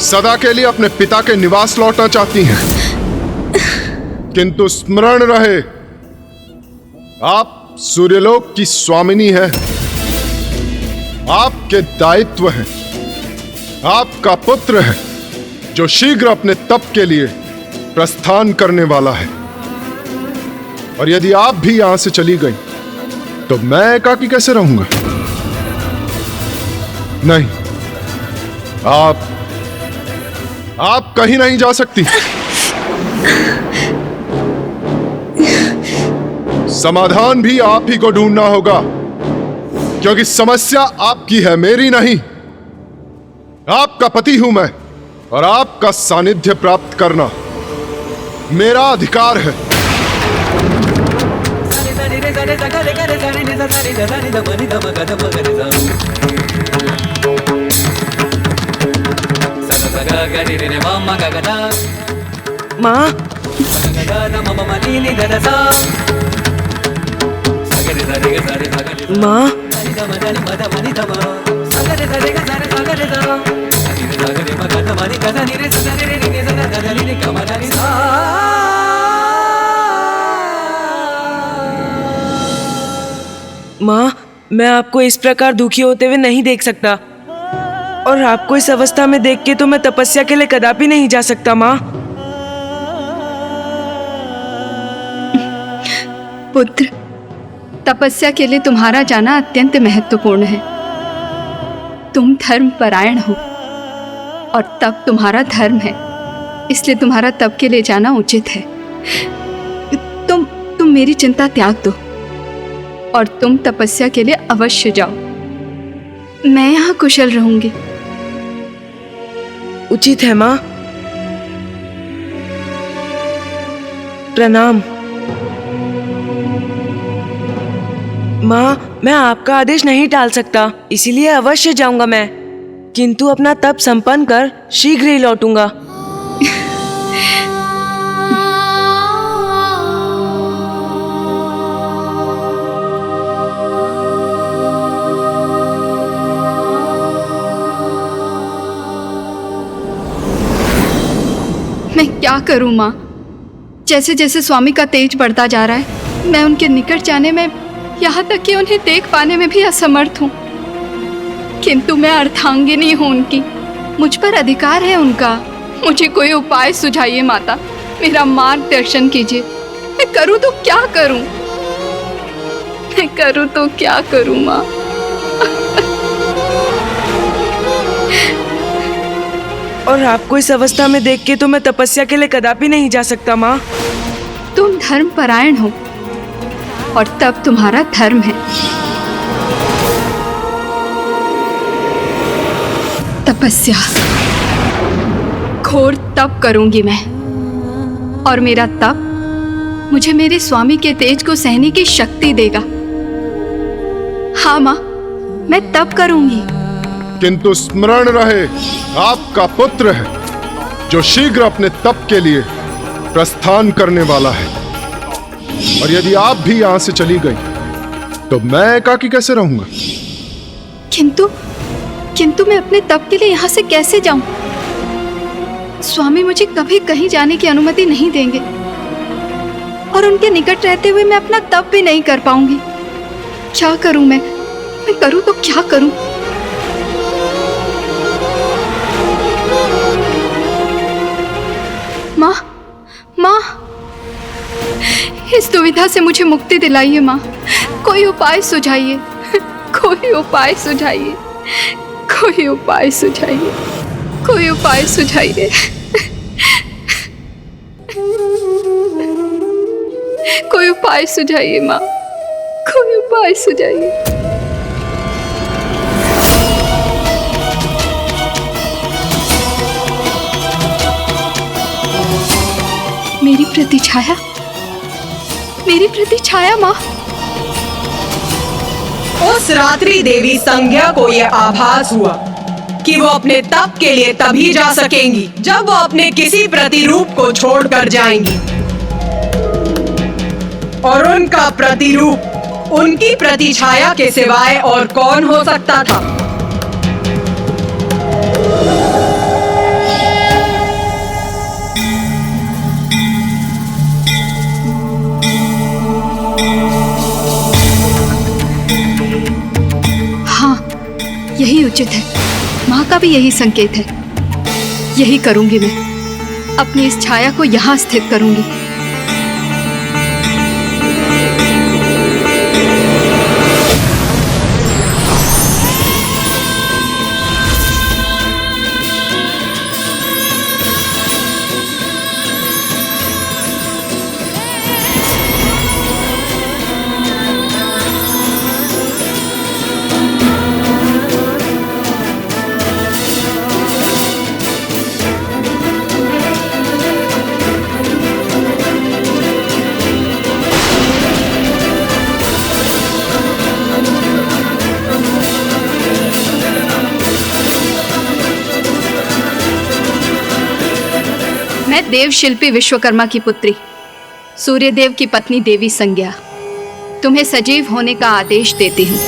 सदा के लिए अपने पिता के निवास लौटना चाहती हैं? किंतु स्मरण रहे, आप सूर्यलोक की स्वामिनी है, आपके दायित्व है, आपका पुत्र है जो शीघ्र अपने तप के लिए प्रस्थान करने वाला है। और यदि आप भी यहां से चली गई तो मैं एकाकी कैसे रहूंगा? नहीं, आप कहीं नहीं जा सकती। समाधान भी आप ही को ढूंढना होगा, क्योंकि समस्या आपकी है, मेरी नहीं। आपका पति हूं मैं, और आपका सानिध्य प्राप्त करना मेरा अधिकार है। माँ, माँ, माँ, मैं आपको इस प्रकार दुखी होते हुए नहीं देख सकता, और आपको इस अवस्था में देख के तो मैं तपस्या के लिए कदापि नहीं जा सकता। माँ, पुत्र, तपस्या के लिए तुम्हारा जाना अत्यंत महत्वपूर्ण है। तुम धर्मपरायण हो और तप तुम्हारा धर्म है, इसलिए तुम्हारा तप के लिए जाना उचित है। तुम मेरी चिंता त्याग दो और तुम तपस्या के लिए अवश्य जाओ। मैं यहाँ कुशल रहूंगी। उचित है माँ। प्रणाम। माँ, मैं आपका आदेश नहीं टाल सकता, इसीलिए अवश्य जाऊंगा मैं, किंतु अपना तप संपन्न कर शीघ्र ही लौटूंगा। मैं क्या करूं माँ? जैसे जैसे स्वामी का तेज बढ़ता जा रहा है, मैं उनके निकट जाने में, यहाँ तक कि उन्हें देख पाने में भी असमर्थ हूँ। किंतु मैं अर्धांगिनी हूँ उनकी, मुझ पर अधिकार है उनका। मुझे कोई उपाय सुझाइए माता, मेरा मार्गदर्शन कीजिए। मैं करूँ तो क्या करूँ? मैं करूँ तो क्या करूँ माँ? और आपको इस अवस्था में देख के तो मैं तपस्या के लिए कदापि नहीं जा सकता माँ। तुम धर्म परायण हो और तब तुम्हारा धर्म है। तपस्या, घोर तप करूंगी मैं, और मेरा तप मुझे मेरे स्वामी के तेज को सहने की शक्ति देगा। हाँ माँ, मैं तप करूंगी। किंतु स्मरण रहे, आपका पुत्र है जो शीघ्र अपने तप के लिए प्रस्थान करने वाला है, और यदि आप भी यहां से चली गई तो मैं एकाकी कैसे रहूंगा? किंतु मैं अपने तप के लिए यहाँ से कैसे जाऊं? स्वामी मुझे कभी कहीं जाने की अनुमति नहीं देंगे, और उनके निकट रहते हुए मैं अपना तप भी नहीं कर पाऊंगी। क्या करूं मैं करूं तो क्या करूं? माँ, इस दुविधा से मुझे मुक्ति दिलाइए माँ। कोई उपाय सुझाइए, कोई उपाय सुझाइए, कोई उपाय सुझाइए, कोई उपाय सुझाइए। कोई उपाय सुझाइए माँ, कोई उपाय सुझाइए। मेरी प्रतिछाया माँ। उस रात्रि देवी संज्ञा को यह आभास हुआ कि वो अपने तप के लिए तभी जा सकेंगी जब वो अपने किसी प्रतिरूप को छोड़कर जाएंगी, और उनका प्रतिरूप उनकी प्रतिछाया के सिवाय और कौन हो सकता था? यही उचित है, माँ का भी यही संकेत है। यही करूंगी मैं, अपनी इस छाया को यहाँ स्थित करूंगी। मैं देव शिल्पी विश्वकर्मा की पुत्री, सूर्यदेव की पत्नी देवी संज्ञा, तुम्हें सजीव होने का आदेश देती हूँ।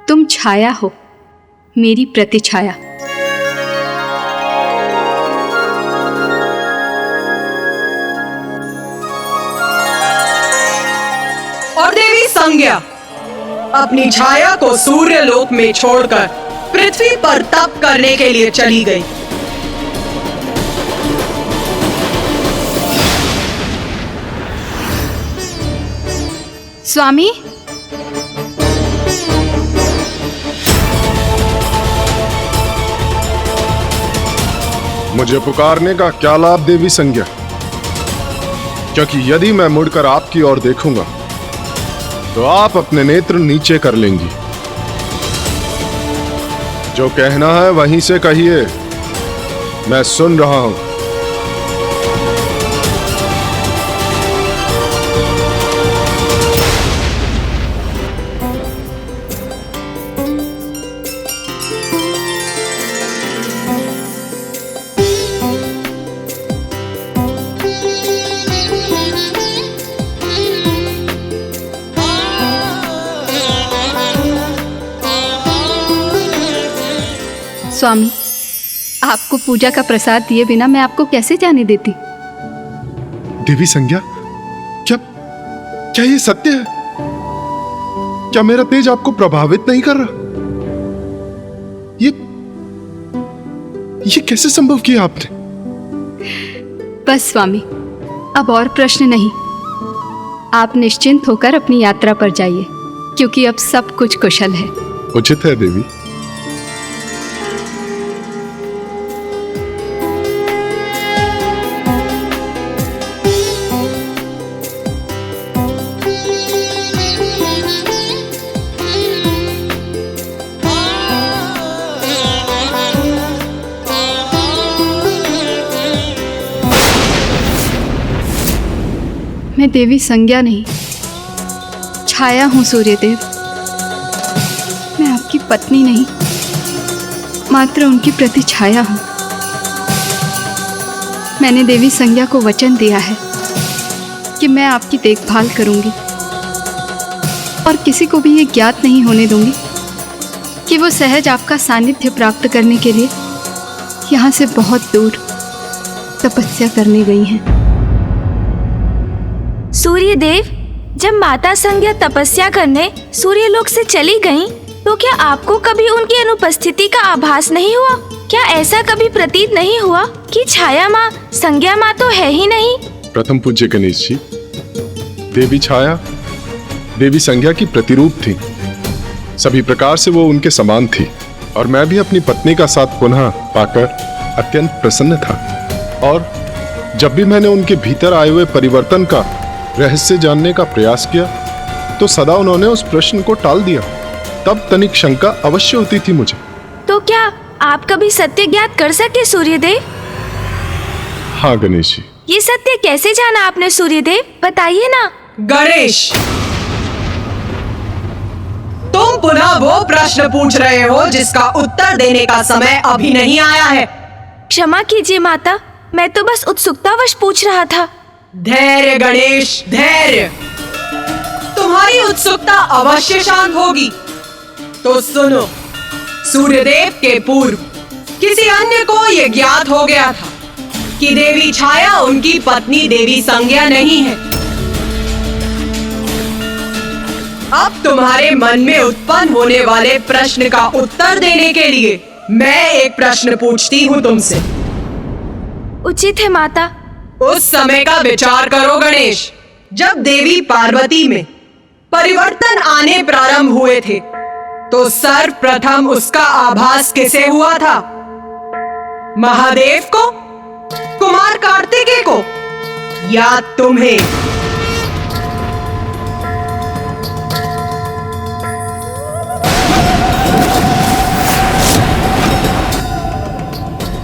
तुम छाया हो, मेरी प्रतिछाया। और देवी संज्ञा अपनी छाया को सूर्य लोक में छोड़कर पृथ्वी पर तप करने के लिए चली गई। स्वामी, मुझे पुकारने का क्या लाभ देवी संज्ञा? क्योंकि यदि मैं मुड़कर आपकी ओर देखूंगा तो आप अपने नेत्र नीचे कर लेंगी। जो कहना है वहीं से कहिए, मैं सुन रहा हूं। स्वामी, आपको पूजा का प्रसाद दिए बिना मैं आपको कैसे जाने देती? देवी संज्ञा, क्या क्या ये सत्य है? क्या मेरा तेज आपको प्रभावित नहीं कर रहा? ये कैसे संभव किया आपने? बस स्वामी, अब और प्रश्न नहीं। आप निश्चिंत होकर अपनी यात्रा पर जाइए, क्योंकि अब सब कुछ कुशल है। उचित है देवी। मैं देवी संज्ञा नहीं, छाया हूं सूर्यदेव। मैं आपकी पत्नी नहीं, मात्र उनकी प्रति छाया हूं। मैंने देवी संज्ञा को वचन दिया है कि मैं आपकी देखभाल करूंगी और किसी को भी ये ज्ञात नहीं होने दूंगी कि वो सहज आपका सानिध्य प्राप्त करने के लिए यहाँ से बहुत दूर तपस्या करने गई हैं। सूर्यदेव, जब माता संज्ञा तपस्या करने सूर्यलोक से चली गईं, तो क्या आपको कभी उनकी अनुपस्थिति का आभास नहीं हुआ? क्या ऐसा कभी प्रतीत नहीं हुआ कि छाया माँ संज्ञा माँ तो है ही नहीं? प्रथम पूज्य गणेश जी, देवी छाया देवी संज्ञा की प्रतिरूप थी। सभी प्रकार से वो उनके समान थी और मैं भी अपनी पत्नी का साथ पुनः पाकर अत्यंत प्रसन्न था। और जब भी मैंने उनके भीतर आए हुए परिवर्तन का रहस्य जानने का प्रयास किया तो सदा उन्होंने उस प्रश्न को टाल दिया। तब तनिक शंका अवश्य होती थी मुझे। तो क्या आप कभी सत्य ज्ञात कर सके सूर्यदेव? हाँ गणेश जी। ये सत्य कैसे जाना आपने सूर्यदेव, बताइए ना। गणेश, तुम पुनः वो प्रश्न पूछ रहे हो जिसका उत्तर देने का समय अभी नहीं आया है। क्षमा कीजिए माता, मैं तो बस उत्सुकतावश पूछ रहा था। धैर्य गणेश, धैर्य। तुम्हारी उत्सुकता अवश्य शांत होगी। तो सुनो, सूर्यदेव के पूर्व किसी अन्य को यह ज्ञात हो गया था कि देवी छाया उनकी पत्नी देवी संज्ञा नहीं है। अब तुम्हारे मन में उत्पन्न होने वाले प्रश्न का उत्तर देने के लिए मैं एक प्रश्न पूछती हूँ तुमसे। उचित है माता। उस समय का विचार करो गणेश, जब देवी पार्वती में परिवर्तन आने प्रारंभ हुए थे तो सर्वप्रथम उसका आभास किसे हुआ था? महादेव को, कुमार कार्तिकेय को, या तुम्हें?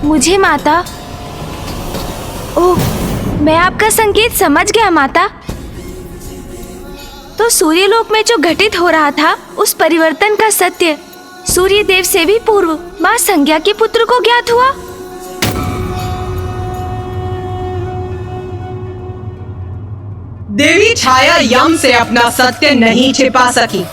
मुझे माता। ओह, मैं आपका संकेत समझ गया माता। तो सूर्यलोक में जो घटित हो रहा था उस परिवर्तन का सत्य सूर्यदेव से भी पूर्व माँ संज्ञा के पुत्र को ज्ञात हुआ। देवी छाया यम से अपना सत्य नहीं छिपा सकी,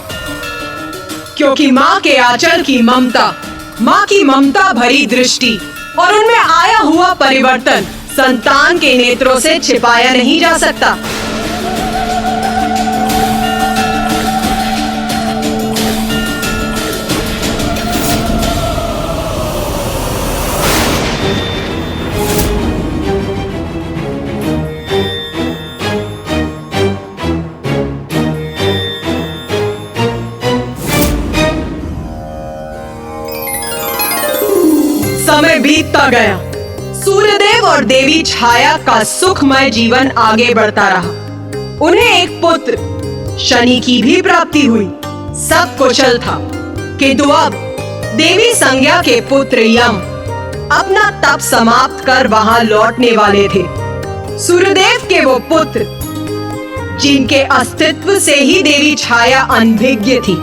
क्योंकि माँ के आंचल की ममता, माँ की ममता भरी दृष्टि और उनमें आया हुआ परिवर्तन संतान के नेत्रों से छिपाया नहीं जा सकता। समय बीतता गया। सूर्यदेव और देवी छाया का सुखमय जीवन आगे बढ़ता रहा। उन्हें एक पुत्र शनि की भी प्राप्ति हुई। सब कुशल था, किंतु अब देवी संज्ञा के पुत्र यम अपना तप समाप्त कर वहां लौटने वाले थे। सूर्यदेव के वो पुत्र जिनके अस्तित्व से ही देवी छाया अनभिज्ञ थी।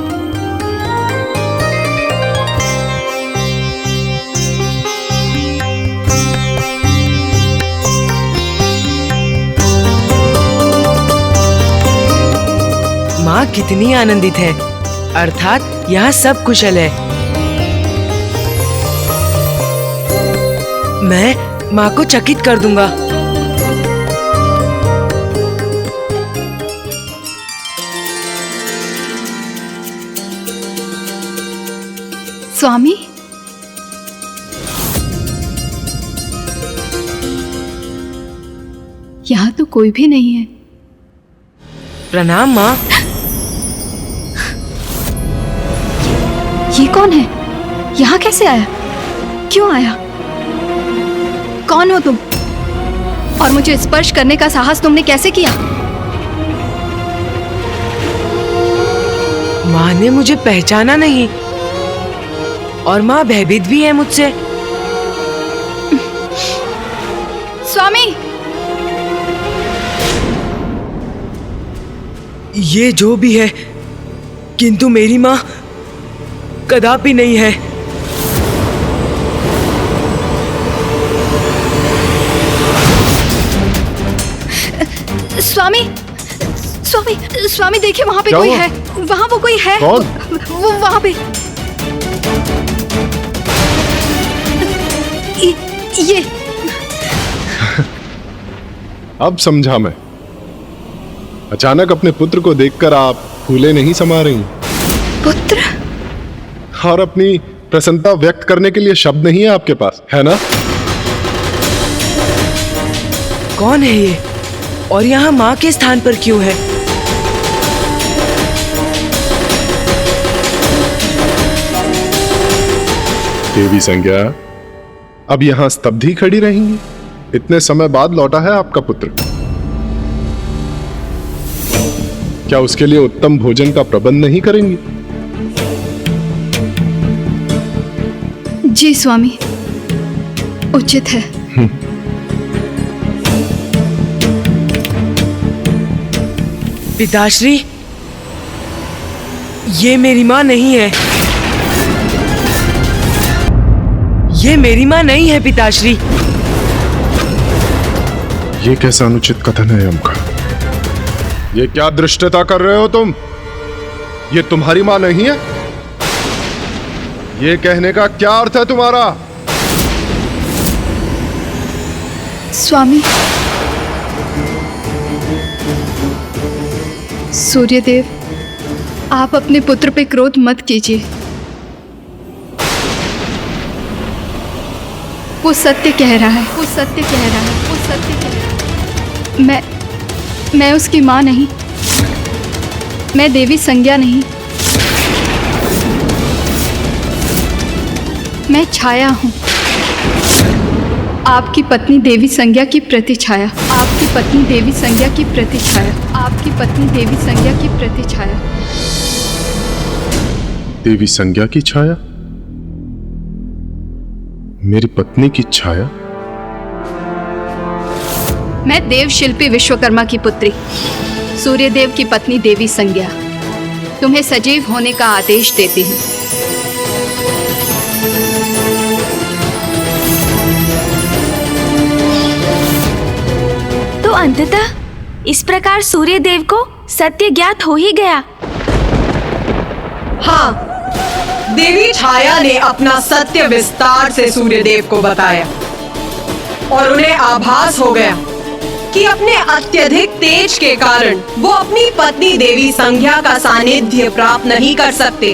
माँ कितनी आनंदित है, अर्थात यहाँ सब कुशल है। मैं माँ को चकित कर दूंगा। स्वामी, यहाँ तो कोई भी नहीं है। प्रणाम माँ। ये कौन है? यहाँ कैसे आया? क्यों आया? कौन हो तुम? और मुझे स्पर्श करने का साहस तुमने कैसे किया? माँ ने मुझे पहचाना नहीं और माँ भयभीत भी है मुझसे। स्वामी, ये जो भी है, किंतु मेरी माँ कदापि नहीं है। स्वामी, स्वामी, स्वामी देखिए वहाँ पे कोई है। वहाँ वो कोई है। कौन? वो वहाँ पे। ये अब समझा मैं। अचानक अपने पुत्र को देखकर आप फूले नहीं समा रही पुत्र? और अपनी प्रसन्नता व्यक्त करने के लिए शब्द नहीं है आपके पास, है ना? कौन है ये और यहाँ माँ के स्थान पर क्यों है? देवी संज्ञा, अब यहाँ स्तब्ध ही खड़ी रहेंगी? इतने समय बाद लौटा है आपका पुत्र। क्या उसके लिए उत्तम भोजन का प्रबंध नहीं करेंगी? जी स्वामी, उचित है। पिताश्री, ये मेरी माँ नहीं है। ये मेरी माँ नहीं है पिताश्री। ये कैसा अनुचित कथन है यम का? ये क्या दृष्टता कर रहे हो तुम? ये तुम्हारी माँ नहीं है? ये कहने का क्या अर्थ है तुम्हारा? स्वामी, सूर्यदेव, आप अपने पुत्र पे क्रोध मत कीजिए। वो सत्य कह रहा है। वो सत्य कह रहा है। वो सत्य कह रहा है। मैं उसकी माँ नहीं। मैं देवी संज्ञा नहीं। मैं छाया हूँ, आपकी पत्नी देवी संज्ञा की प्रतिछाया। आपकी पत्नी देवी संज्ञा की प्रतिछाया। आपकी पत्नी देवी संज्ञा की प्रतिछाया। देवी संज्ञा की छाया? मेरी पत्नी की छाया? मैं देव शिल्पी विश्वकर्मा की पुत्री, सूर्यदेव की पत्नी देवी संज्ञा, तुम्हें सजीव होने का आदेश देती हूँ। तो अंततः इस प्रकार सूर्यदेव को सत्य ज्ञात हो ही गया। हाँ, देवी छाया ने अपना सत्य विस्तार से सूर्यदेव को बताया और उन्हें आभास हो गया कि अपने अत्यधिक तेज के कारण वो अपनी पत्नी देवी संज्ञा का सानिध्य प्राप्त नहीं कर सकते।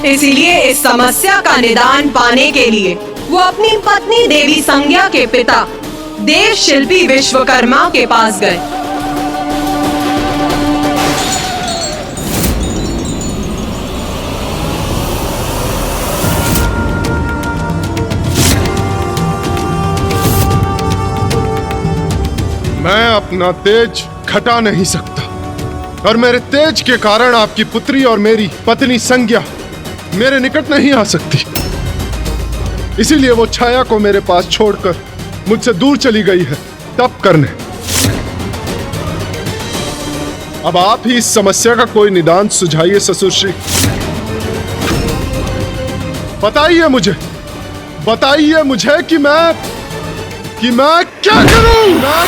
इसीलिए इस समस्या का निदान पाने के लिए वो अपनी पत्नी देवी संज्ञा के पिता देव शिल्पी विश्वकर्मा के पास गए। मैं अपना तेज घटा नहीं सकता और मेरे तेज के कारण आपकी पुत्री और मेरी पत्नी संज्ञा मेरे निकट नहीं आ सकती। इसीलिए वो छाया को मेरे पास छोड़कर मुझसे दूर चली गई है तप करने। अब आप ही इस समस्या का कोई निदान सुझाइए ससुर श्री। बताइए मुझे कि मैं क्या करूं? मैं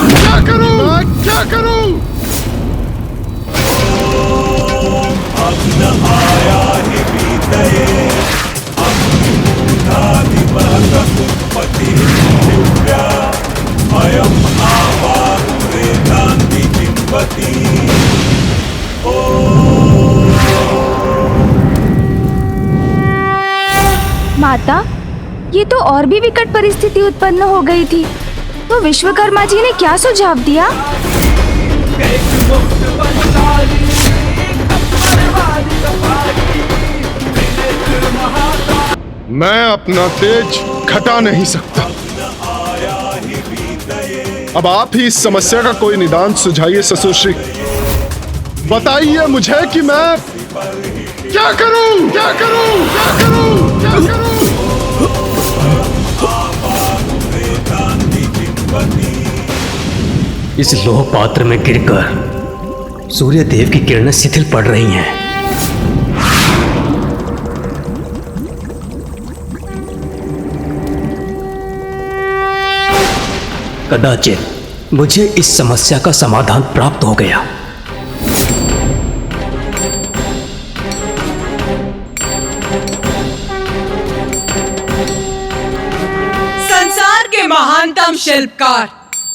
क्या करूं? माता, ये तो और भी विकट परिस्थिति उत्पन्न हो गई थी। तो विश्वकर्मा जी ने क्या सुझाव दिया? मैं अपना तेज घटा नहीं सकता। अब आप ही इस समस्या का कोई निदान सुझाइए ससुर श्री। बताइए मुझे कि मैं क्या करूं? इस लोह पात्र में गिरकर सूर्य देव की किरणें शिथिल पड़ रही हैं। कदाचित मुझे इस समस्या का समाधान प्राप्त हो गया। संसार के महानतम शिल्पकार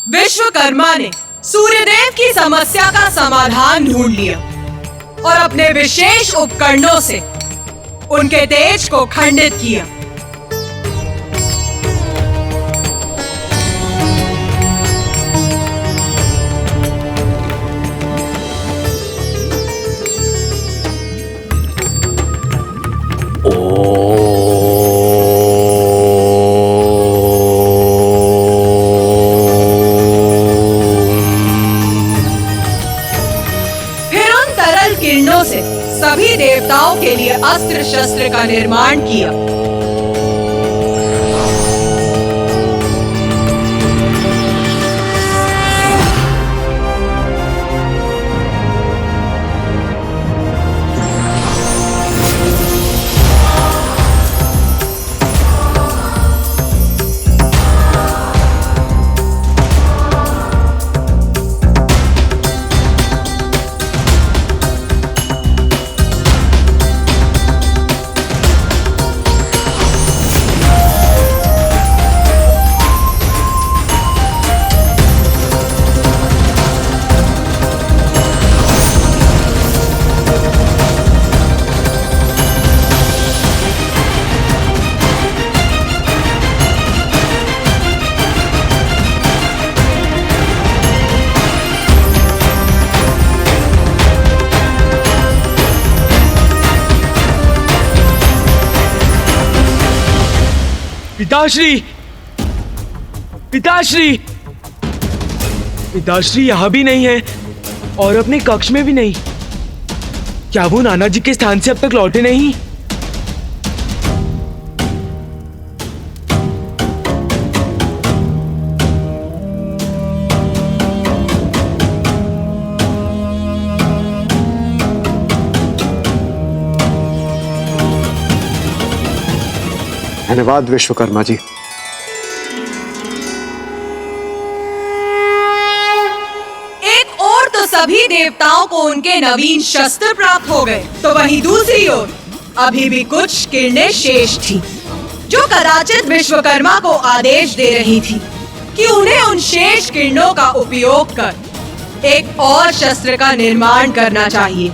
विश्वकर्मा ने सूर्यदेव की समस्या का समाधान ढूंढ लिया और अपने विशेष उपकरणों से उनके तेज को खंडित किया। से सभी देवताओं के लिए अस्त्र शस्त्र का निर्माण किया। पिताश्री यहाँ भी नहीं है और अपने कक्ष में भी नहीं। क्या वो नाना जी के स्थान से अब तक लौटे नहीं? धन्यवाद विश्वकर्मा जी। एक और तो सभी देवताओं को उनके नवीन शस्त्र प्राप्त हो गए, तो वहीं दूसरी ओर अभी भी कुछ किरणें शेष थी, जो कदाचित विश्वकर्मा को आदेश दे रही थी कि उन्हें उन शेष किरणों का उपयोग कर एक और शस्त्र का निर्माण करना चाहिए।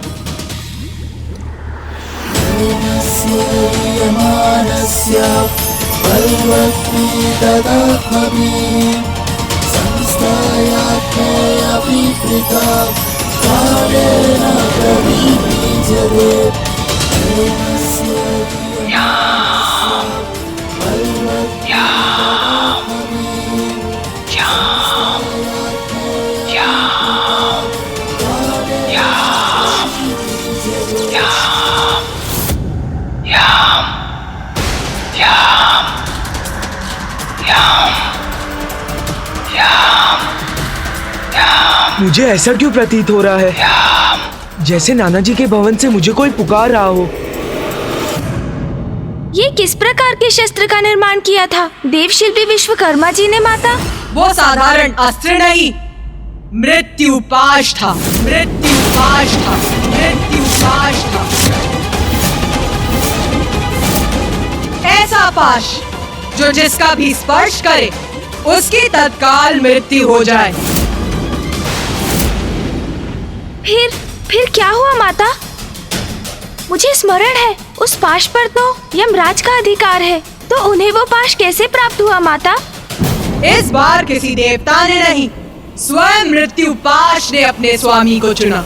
मुझे ऐसा क्यों प्रतीत हो रहा है जैसे नाना जी के भवन से मुझे कोई पुकार रहा हो। ये किस प्रकार के शस्त्र का निर्माण किया था देवशिल्पी विश्वकर्मा जी ने माता? वो साधारण अस्त्र नहीं, मृत्युपाश था। मृत्युपाश था। मृत्युपाश था। ऐसा पाश जो जिसका भी स्पर्श करे उसकी तत्काल मृत्यु हो जाए। फिर क्या हुआ माता? मुझे स्मरण है उस पाश पर तो यमराज का अधिकार है, तो उन्हें वो पाश कैसे प्राप्त हुआ माता? इस बार किसी देवता ने नहीं, स्वयं मृत्युपाश ने अपने स्वामी को चुना।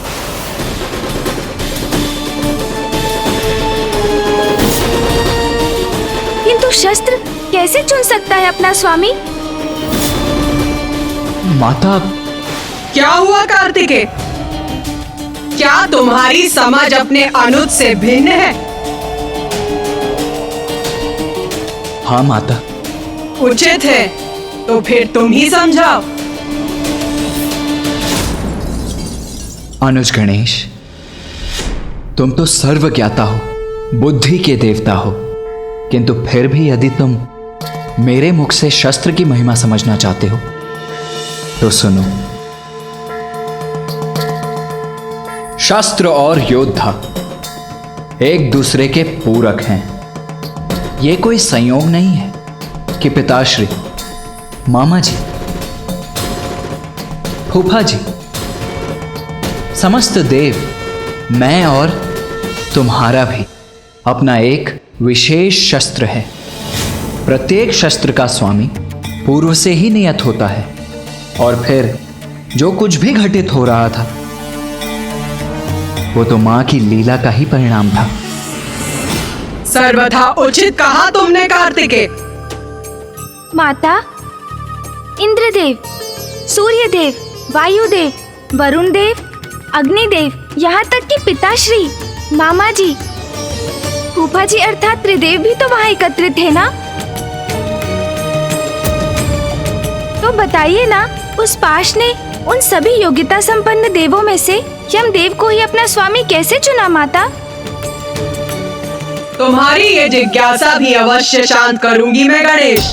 किंतु शस्त्र कैसे चुन सकता है अपना स्वामी? माता, क्या हुआ कार्तिकेय? क्या तुम्हारी समझ अपने अनुज से भिन्न है? हाँ माता। उचित है, तो फिर तुम ही समझाओ। अनुज गणेश, तुम तो सर्वज्ञाता हो, बुद्धि के देवता हो, किंतु फिर भी यदि तुम मेरे मुख से शस्त्र की महिमा समझना चाहते हो तो सुनो। शस्त्र और योद्धा एक दूसरे के पूरक हैं। ये कोई संयोग नहीं है कि पिताश्री, मामा जी, फूफा जी, समस्त देव, मैं और तुम्हारा भी अपना एक विशेष शस्त्र है। प्रत्येक शस्त्र का स्वामी पूर्व से ही नियत होता है, और फिर जो कुछ भी घटित हो रहा था वो तो मां की लीला का ही परिणाम था। सर्वथा उचित कहा तुमने कार्तिकेय। माता, इंद्रदेव, सूर्यदेव, वायुदेव, वरुण देव, अग्निदेव, यहाँ तक कि पिताश्री, मामा जी, फूफा जी अर्थात त्रिदेव भी तो वहाँ एकत्रित थे ना? तो बताइए ना, उस पाश ने उन सभी योग्यता संपन्न देवों में से यमदेव को ही अपना स्वामी कैसे चुना माता? तुम्हारी ये जिज्ञासा भी अवश्य शांत करूंगी मैं गणेश।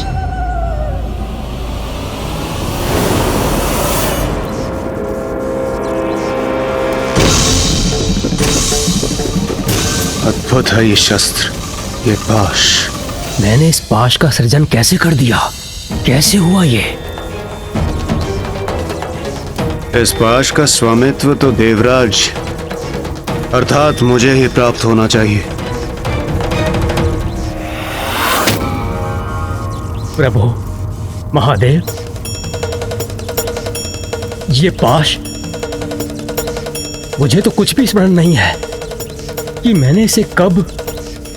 अद्भुत है ये शस्त्र, ये पाश। मैंने इस पाश का सृजन कैसे कर दिया? कैसे हुआ ये? इस पाश का स्वामित्व तो देवराज अर्थात मुझे ही प्राप्त होना चाहिए। प्रभु, महादेव, ये पाश, मुझे तो कुछ भी स्मरण नहीं है कि मैंने इसे कब,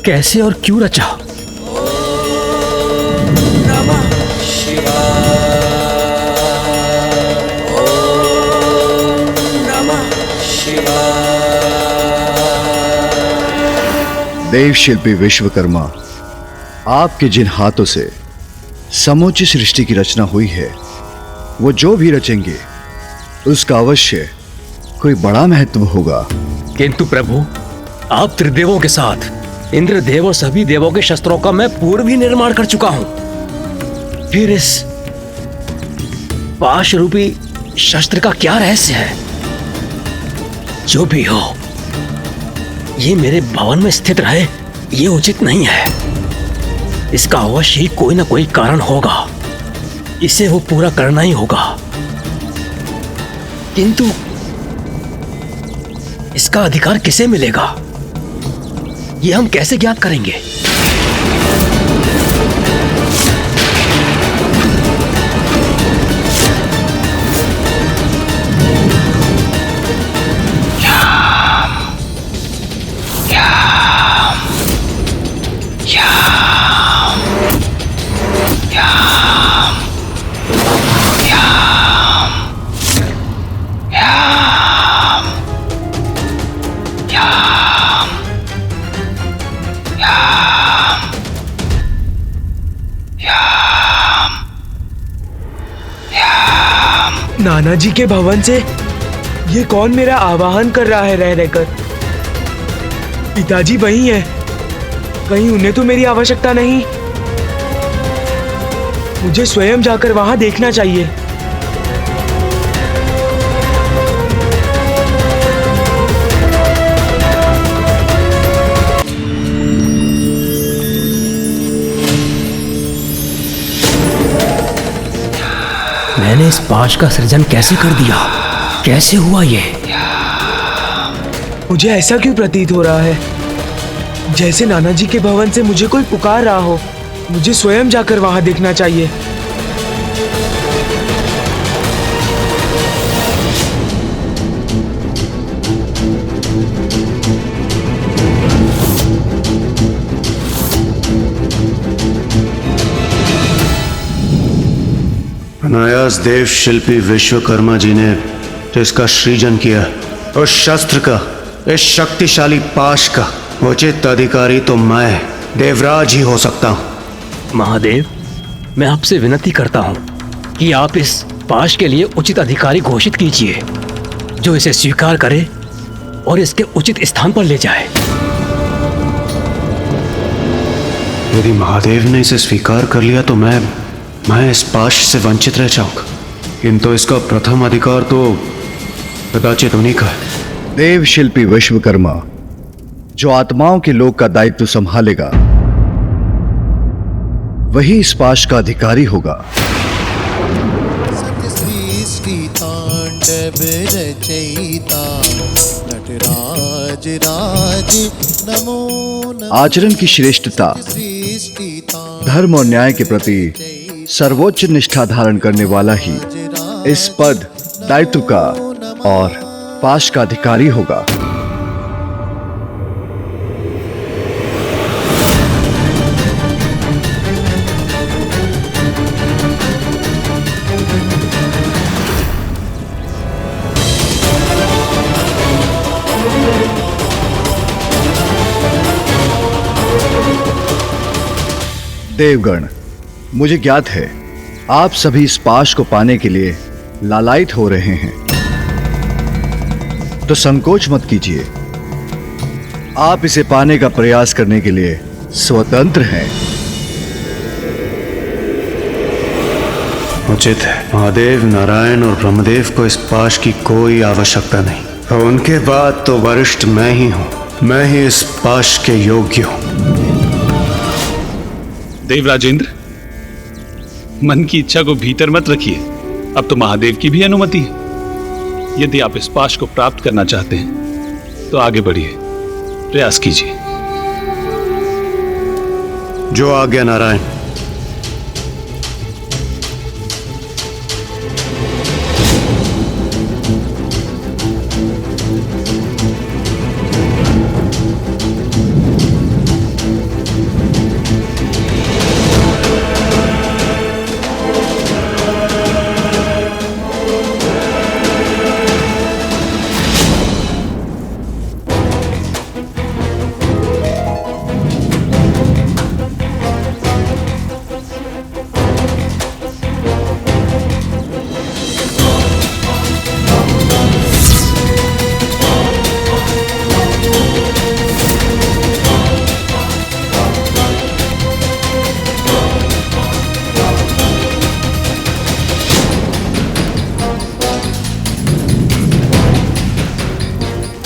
कैसे और क्यों रचा। देवशिल्पी विश्वकर्मा, आपके जिन हाथों से समूची सृष्टि की रचना हुई है, वो जो भी रचेंगे उसका अवश्य कोई बड़ा महत्व होगा। किंतु प्रभु, आप त्रिदेवों के साथ इंद्रदेव और सभी देवों के शस्त्रों का मैं पूर्व ही निर्माण कर चुका हूं। फिर इस पाश रूपी शस्त्र का क्या रहस्य है? जो भी हो, ये मेरे भवन में स्थित रहे, ये उचित नहीं है। इसका अवश्य ही कोई ना कोई कारण होगा, इसे वो पूरा करना ही होगा। किंतु इसका अधिकार किसे मिलेगा, ये हम कैसे ज्ञात करेंगे? नाना जी के भवन से ये कौन मेरा आवाहन कर रहा है रह रहकर? पिताजी वही हैं। कहीं उन्हें तो मेरी आवश्यकता नहीं? मुझे स्वयं जाकर वहां देखना चाहिए। मैंने इस पाश का सृजन कैसे कर दिया? कैसे हुआ ये? मुझे ऐसा क्यों प्रतीत हो रहा है जैसे नाना जी के भवन से मुझे कोई पुकार रहा हो। मुझे स्वयं जाकर वहां देखना चाहिए। अनायास देव शिल्पी विश्वकर्मा जी ने जिसका सृजन किया, उस शस्त्र का, इस शक्तिशाली पाश का उचित अधिकारी तो मैं देवराज ही हो सकता हूं। महादेव, मैं आपसे विनती करता हूं कि आप इस पाश के लिए उचित अधिकारी घोषित कीजिए, जो इसे स्वीकार करे और इसके उचित स्थान पर ले जाए। यदि महादेव ने इसे स्वीकार कर लिया तो मैं इस पाश से वंचित रह जाऊंगा, किंतु इसका प्रथम अधिकार तो कदाचित उन्हीं का है। देव शिल्पी विश्वकर्मा जो आत्माओं के लोक का दायित्व संभालेगा, वही इस पाश का अधिकारी होगा। आचरण की श्रेष्ठता, धर्म और न्याय के प्रति सर्वोच्च निष्ठा धारण करने वाला ही इस पद, दायित्व का और पाश का अधिकारी होगा। देवगण, मुझे ज्ञात है आप सभी इस पाश को पाने के लिए लालायित हो रहे हैं, तो संकोच मत कीजिए। आप इसे पाने का प्रयास करने के लिए स्वतंत्र हैं। उचित है। महादेव, नारायण और ब्रह्मदेव को इस पाश की कोई आवश्यकता नहीं, और उनके बाद तो वरिष्ठ मैं ही हूं। मैं ही इस पाश के योग्य हूं। देवराजेंद्र, मन की इच्छा को भीतर मत रखिए। अब तो महादेव की भी अनुमति है। यदि आप इस पाश को प्राप्त करना चाहते हैं तो आगे बढ़िए, प्रयास कीजिए। जो आज्ञा नारायण।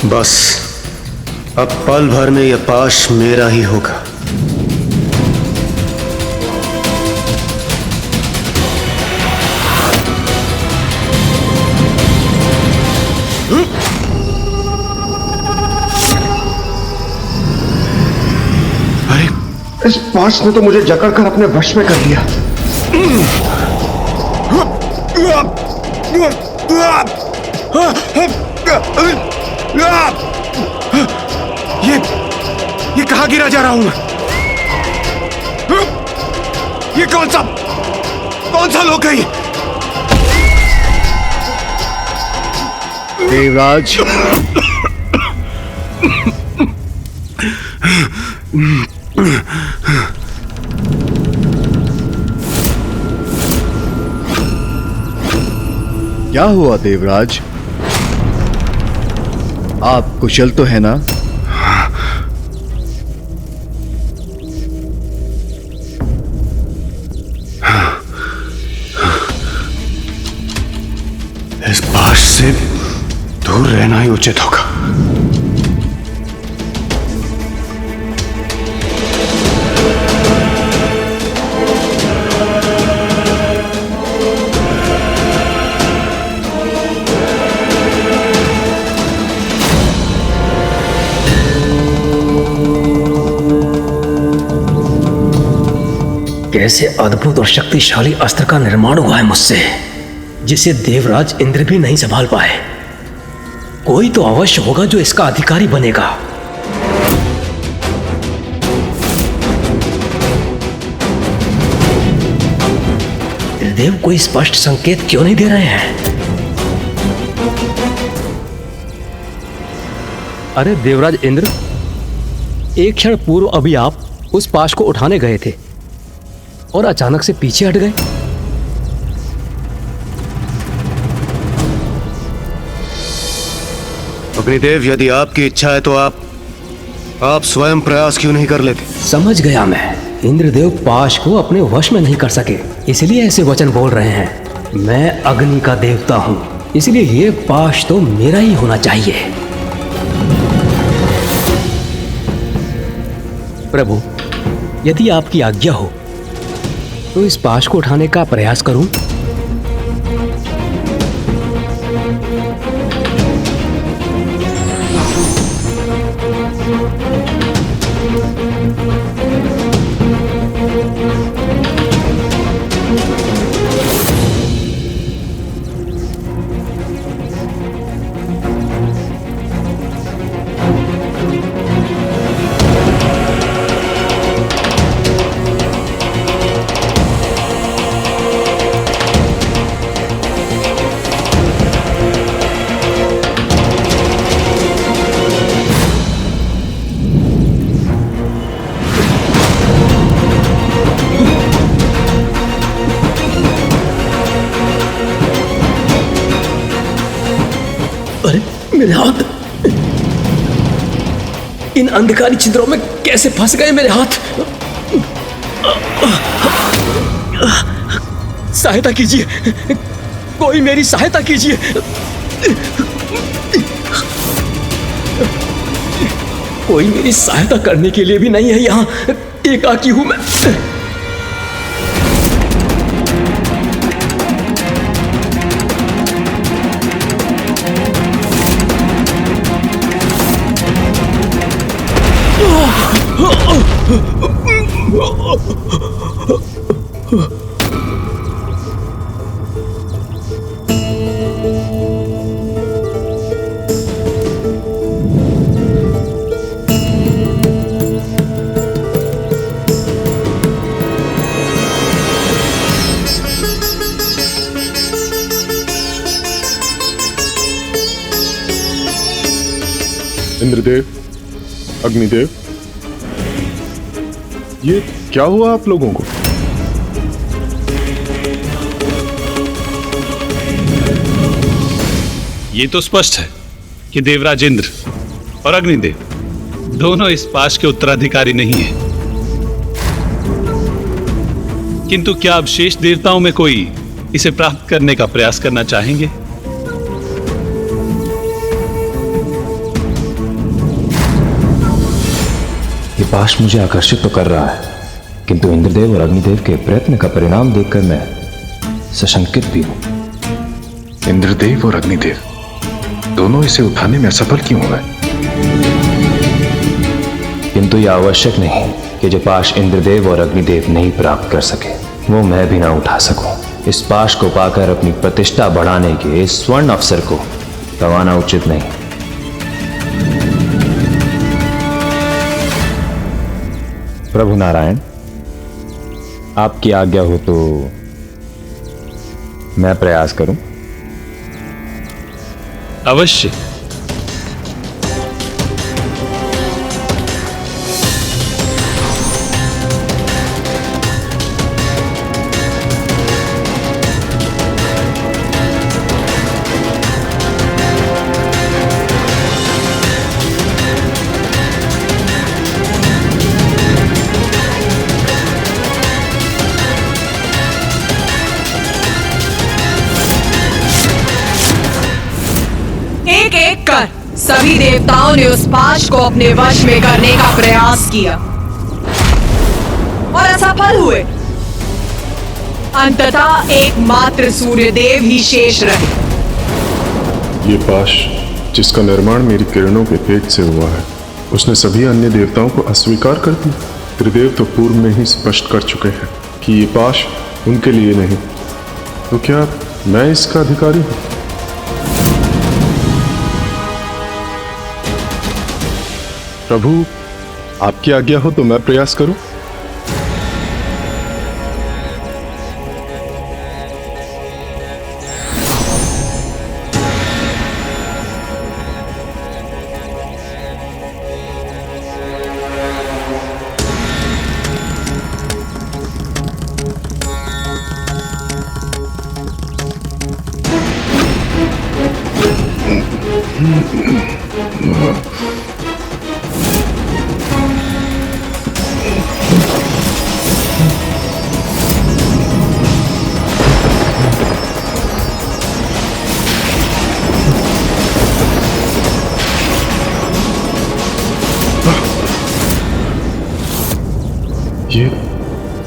बस अब पल भर में यह पाश मेरा ही होगा। अरे, इस पाश ने तो मुझे जकड़कर अपने वश में कर लिया। ये कहां गिरा जा रहा हूं मैं? ये कौन सा लोक है ये? देवराज, क्या हुआ देवराज? आप कुशल तो है ना? इस पाश से दूर रहना ही उचित होगा। कैसे अद्भुत और शक्तिशाली अस्त्र का निर्माण हुआ है मुझसे, जिसे देवराज इंद्र भी नहीं संभाल पाए। कोई तो अवश्य होगा जो इसका अधिकारी बनेगा। देव कोई स्पष्ट संकेत क्यों नहीं दे रहे हैं? अरे देवराज इंद्र, एक क्षण पूर्व अभी आप उस पाश को उठाने गए थे और अचानक से पीछे हट गए। अग्निदेव, यदि आपकी इच्छा है तो आप स्वयं प्रयास क्यों नहीं कर लेते? समझ गया मैं। इंद्रदेव पाश को अपने वश में नहीं कर सके, इसलिए ऐसे वचन बोल रहे हैं। मैं अग्नि का देवता हूं, इसलिए ये पाश तो मेरा ही होना चाहिए। प्रभु, यदि आपकी आज्ञा हो तो इस पाश को उठाने का प्रयास करूं। मेरे हाथ इन अंधकारी छिद्रों में कैसे फंस गए मेरे हाथ? सहायता कीजिए, कोई मेरी सहायता कीजिए। कोई मेरी सहायता करने के लिए भी नहीं है यहाँ। एकाकी हूं मैं। इंद्रदेव, अग्निदेव, ये क्या हुआ आप लोगों को? ये तो स्पष्ट है कि देवराज इंद्र और अग्निदेव दोनों इस पाश के उत्तराधिकारी नहीं हैं। किंतु क्या अब शेष देवताओं में कोई इसे प्राप्त करने का प्रयास करना चाहेंगे? ये पाश मुझे आकर्षित तो कर रहा है, किंतु इंद्रदेव और अग्निदेव के प्रयत्न का परिणाम देखकर मैं सशंकित भी हूं। इंद्रदेव और अग्निदेव दोनों इसे उठाने में असफल क्यों हो गए? किंतु यह आवश्यक नहीं कि जो पाश इंद्रदेव और अग्निदेव नहीं प्राप्त कर सके वो मैं भी ना उठा सकूं। इस पाश को पाकर अपनी प्रतिष्ठा बढ़ाने के इस स्वर्ण अवसर को गंवाना उचित नहीं। प्रभु नारायण, आपकी आज्ञा हो तो मैं प्रयास करूं। अवश्य। सभी देवताओं ने उस पाश को अपने वश में करने का प्रयास किया और असफल हुए। अंततः एकमात्र सूर्यदेव ही शेष रहे। ये पाश जिसका निर्माण मेरी किरणों के तेज से हुआ है, उसने सभी अन्य देवताओं को अस्वीकार कर दिया। त्रिदेव तो पूर्व में ही स्पष्ट कर चुके हैं कि ये पाश उनके लिए नहीं, तो क्या मैं इसका अधिकारी हूं? प्रभु, आपकी आज्ञा हो तो मैं प्रयास करूं।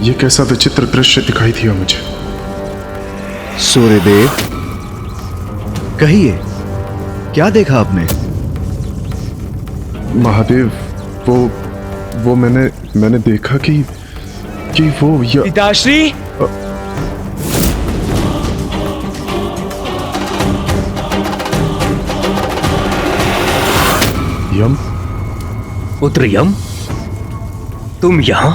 ये कैसा विचित्र दृश्य दिखाई दिया मुझे। सूर्यदेव, कहिए, क्या देखा आपने? महादेव, वो मैंने देखा कि वो पिताश्री, यम, पुत्र यम, तुम यहां?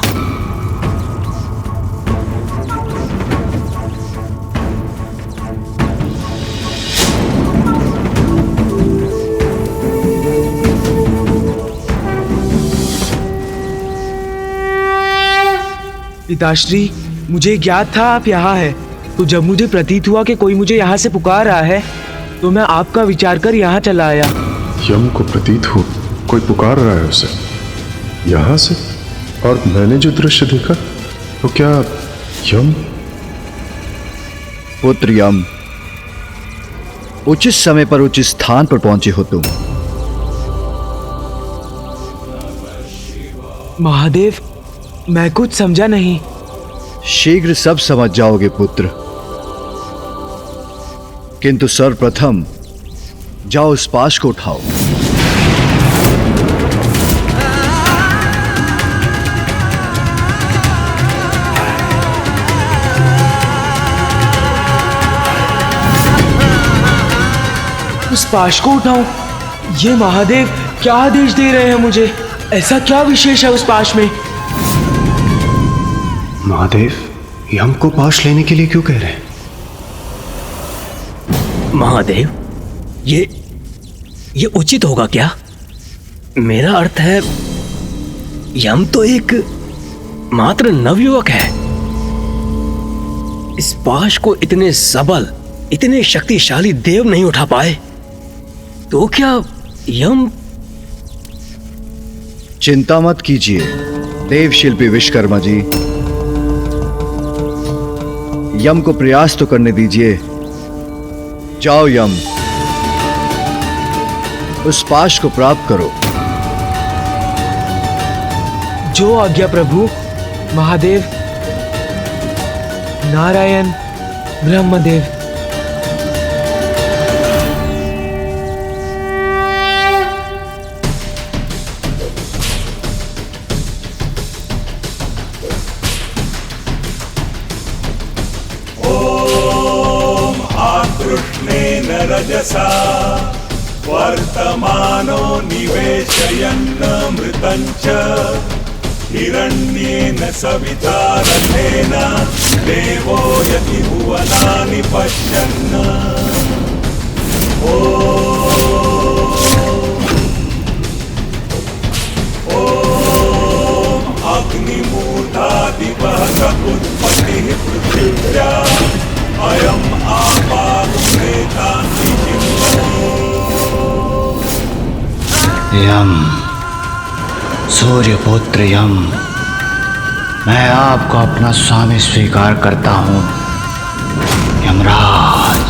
पिताश्री, मुझे ज्ञात था आप यहाँ हैं, तो जब मुझे प्रतीत हुआ कि कोई मुझे यहाँ से पुकार रहा है, तो मैं आपका विचार कर यहाँ चला आया। यम को प्रतीत हो कोई पुकार रहा है उसे यहाँ से, और मैंने जो दृश्य देखा, तो क्या यम? पुत्र यम, उचित समय पर उचित स्थान पर पहुंचे हो तुम। महादेव, मैं कुछ समझा नहीं। शीघ्र सब समझ जाओगे पुत्र, किंतु सर्वप्रथम जाओ उस पाश को उठाओ। उस पाश को उठाऊं? ये महादेव क्या आदेश दे रहे हैं मुझे? ऐसा क्या विशेष है उस पाश में? महादेव, यम को पाश लेने के लिए क्यों कह रहे हैं? महादेव, ये उचित होगा क्या? मेरा अर्थ है, यम तो एक मात्र नवयुवक है। इस पाश को इतने सबल, इतने शक्तिशाली देव नहीं उठा पाए, तो क्या यम? चिंता मत कीजिए देव शिल्पी विश्वकर्मा जी, यम को प्रयास तो करने दीजिए। जाओ यम, उस पाश को प्राप्त करो। जो आज्ञा प्रभु। महादेव, नारायण, ब्रह्मदेव। रजसा वर्तमानो निवेशयन्न मृतञ्च हिरण्येन सविता रथेन देवो यति भुवनानि पश्यन्। ॐ अग्निमूर्धादिवः उत्पत्तिः पृथिव्या अयम् यम, सूर्यपुत्र यम, मैं आपको अपना स्वामी स्वीकार करता हूँ। यमराज,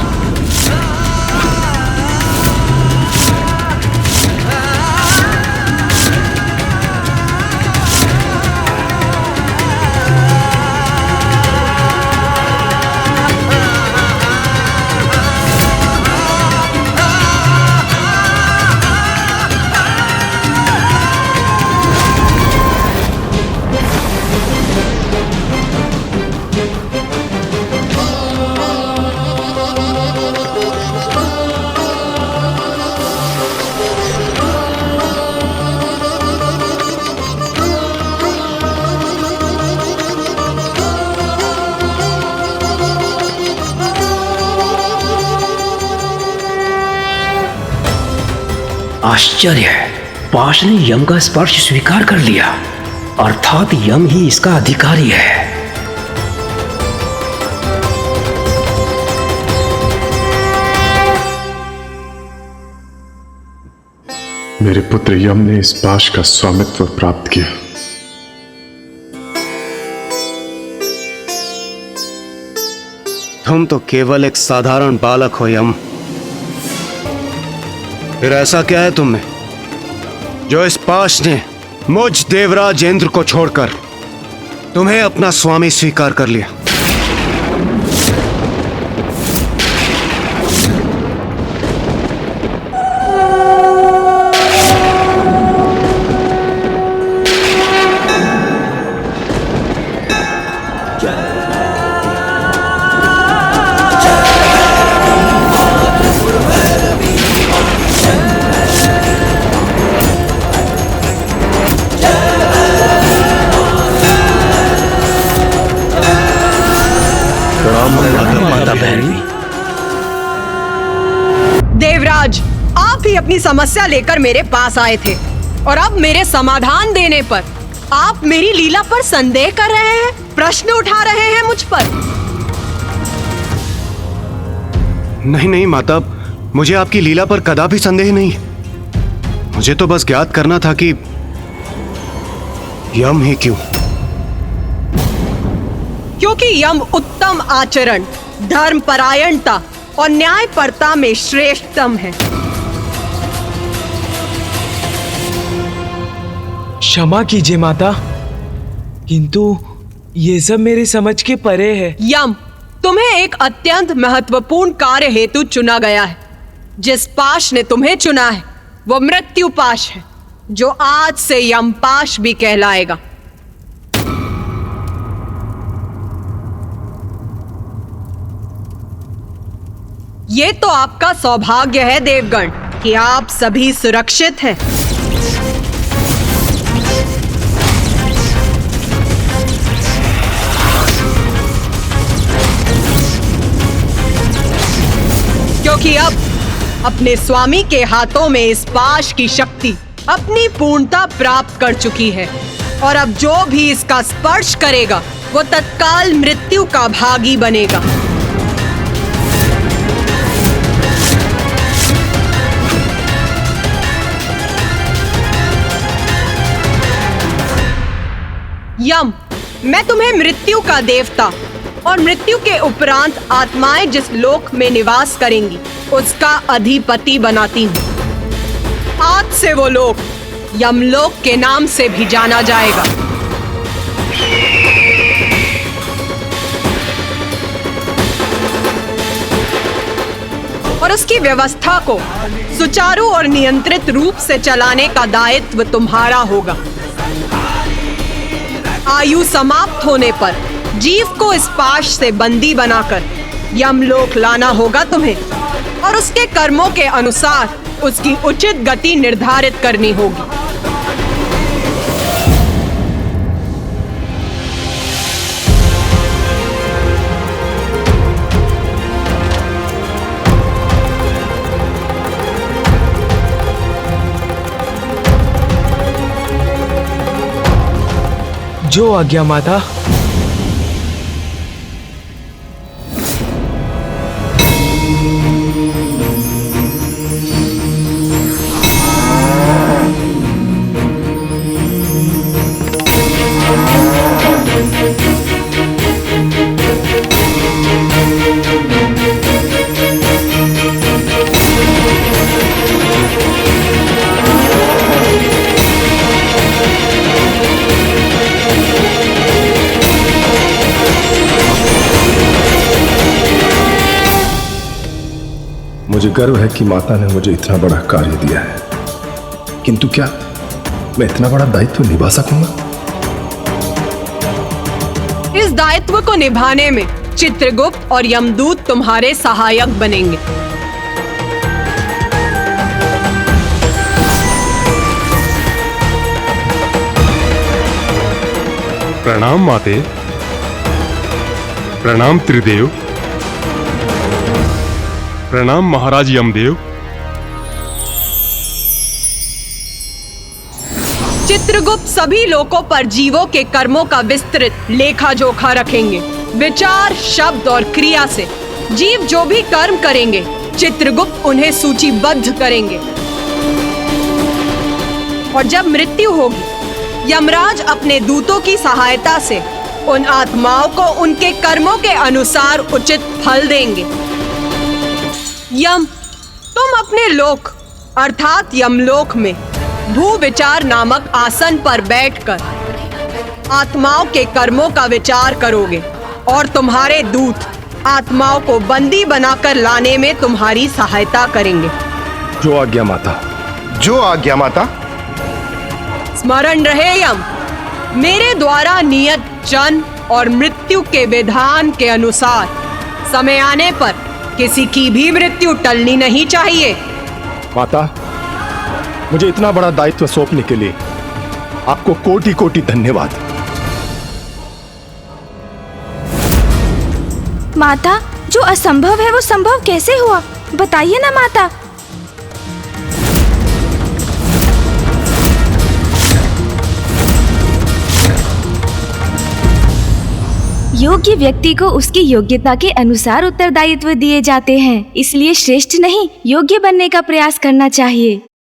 आश्चर्य है, पाश ने यम का स्पर्श स्वीकार कर लिया, अर्थात यम ही इसका अधिकारी है। मेरे पुत्र यम ने इस पाश का स्वामित्व प्राप्त किया। तुम तो केवल एक साधारण बालक हो यम। फिर ऐसा क्या है तुम में जो इस पाश ने मुझ देवराज इंद्र को छोड़कर तुम्हें अपना स्वामी स्वीकार कर लिया? देवराज, आप ही अपनी समस्या लेकर मेरे पास आए थे और अब मेरे समाधान देने पर आप मेरी लीला पर संदेह कर रहे हैं, प्रश्न उठा रहे हैं मुझ पर। नहीं नहीं माता, मुझे आपकी लीला पर कदापि संदेह नहीं है। मुझे तो बस ज्ञात करना था कि यम ही क्यों? क्योंकि यम उत्तम आचरण, धर्म परायणता और न्यायपरता में श्रेष्ठतम है। क्षमा कीजिए माता, किंतु ये सब मेरी समझ के परे है। यम, तुम्हें एक अत्यंत महत्वपूर्ण कार्य हेतु चुना गया है। जिस पाश ने तुम्हें चुना है वो मृत्यु पाश है, जो आज से यम पाश भी कहलाएगा। ये तो आपका सौभाग्य है देवगण कि आप सभी सुरक्षित हैं। क्योंकि अब अपने स्वामी के हाथों में इस पाश की शक्ति अपनी पूर्णता प्राप्त कर चुकी है और अब जो भी इसका स्पर्श करेगा वो तत्काल मृत्यु का भागी बनेगा। यम, मैं तुम्हें मृत्यु का देवता और मृत्यु के उपरांत आत्माएं जिस लोक में निवास करेंगी उसका अधिपति बनाती हूँ। आज से वो लोक यमलोक के नाम से भी जाना जाएगा। और उसकी व्यवस्था को सुचारू और नियंत्रित रूप से चलाने का दायित्व तुम्हारा होगा। आयु समाप्त होने पर जीव को इस पाश से बंदी बनाकर यमलोक लाना होगा तुम्हें और उसके कर्मों के अनुसार उसकी उचित गति निर्धारित करनी होगी। जो आज्ञा माता। मुझे गर्व है कि माता ने मुझे इतना बड़ा कार्य दिया है, किंतु क्या मैं इतना बड़ा दायित्व निभा सकूंगा? इस दायित्व को निभाने में चित्रगुप्त और यमदूत तुम्हारे सहायक बनेंगे। प्रणाम माते, प्रणाम त्रिदेव, प्रणाम महाराज यमदेव। चित्रगुप्त सभी लोकों पर जीवों के कर्मों का विस्तृत लेखा जोखा रखेंगे। विचार, शब्द और क्रिया से जीव जो भी कर्म करेंगे, चित्रगुप्त उन्हें सूचीबद्ध करेंगे। और जब मृत्यु होगी, यमराज अपने दूतों की सहायता से उन आत्माओं को उनके कर्मों के अनुसार उचित फल देंगे। यम, तुम अपने लोक अर्थात यमलोक में भू विचार नामक आसन पर बैठकर आत्माओं के कर्मों का विचार करोगे और तुम्हारे दूत आत्माओं को बंदी बनाकर लाने में तुम्हारी सहायता करेंगे। जो आज्ञा माता। जो आज्ञा माता। स्मरण रहे यम, मेरे द्वारा नियत जन्म और मृत्यु के विधान के अनुसार समय आने पर किसी की भी मृत्यु टलनी नहीं चाहिए। माता, मुझे इतना बड़ा दायित्व सौंपने के लिए आपको कोटि कोटि धन्यवाद। माता, जो असंभव है वो संभव कैसे हुआ, बताइए ना माता। योग्य व्यक्ति को उसकी योग्यता के अनुसार उत्तरदायित्व दिए जाते हैं, इसलिए श्रेष्ठ नहीं, योग्य बनने का प्रयास करना चाहिए।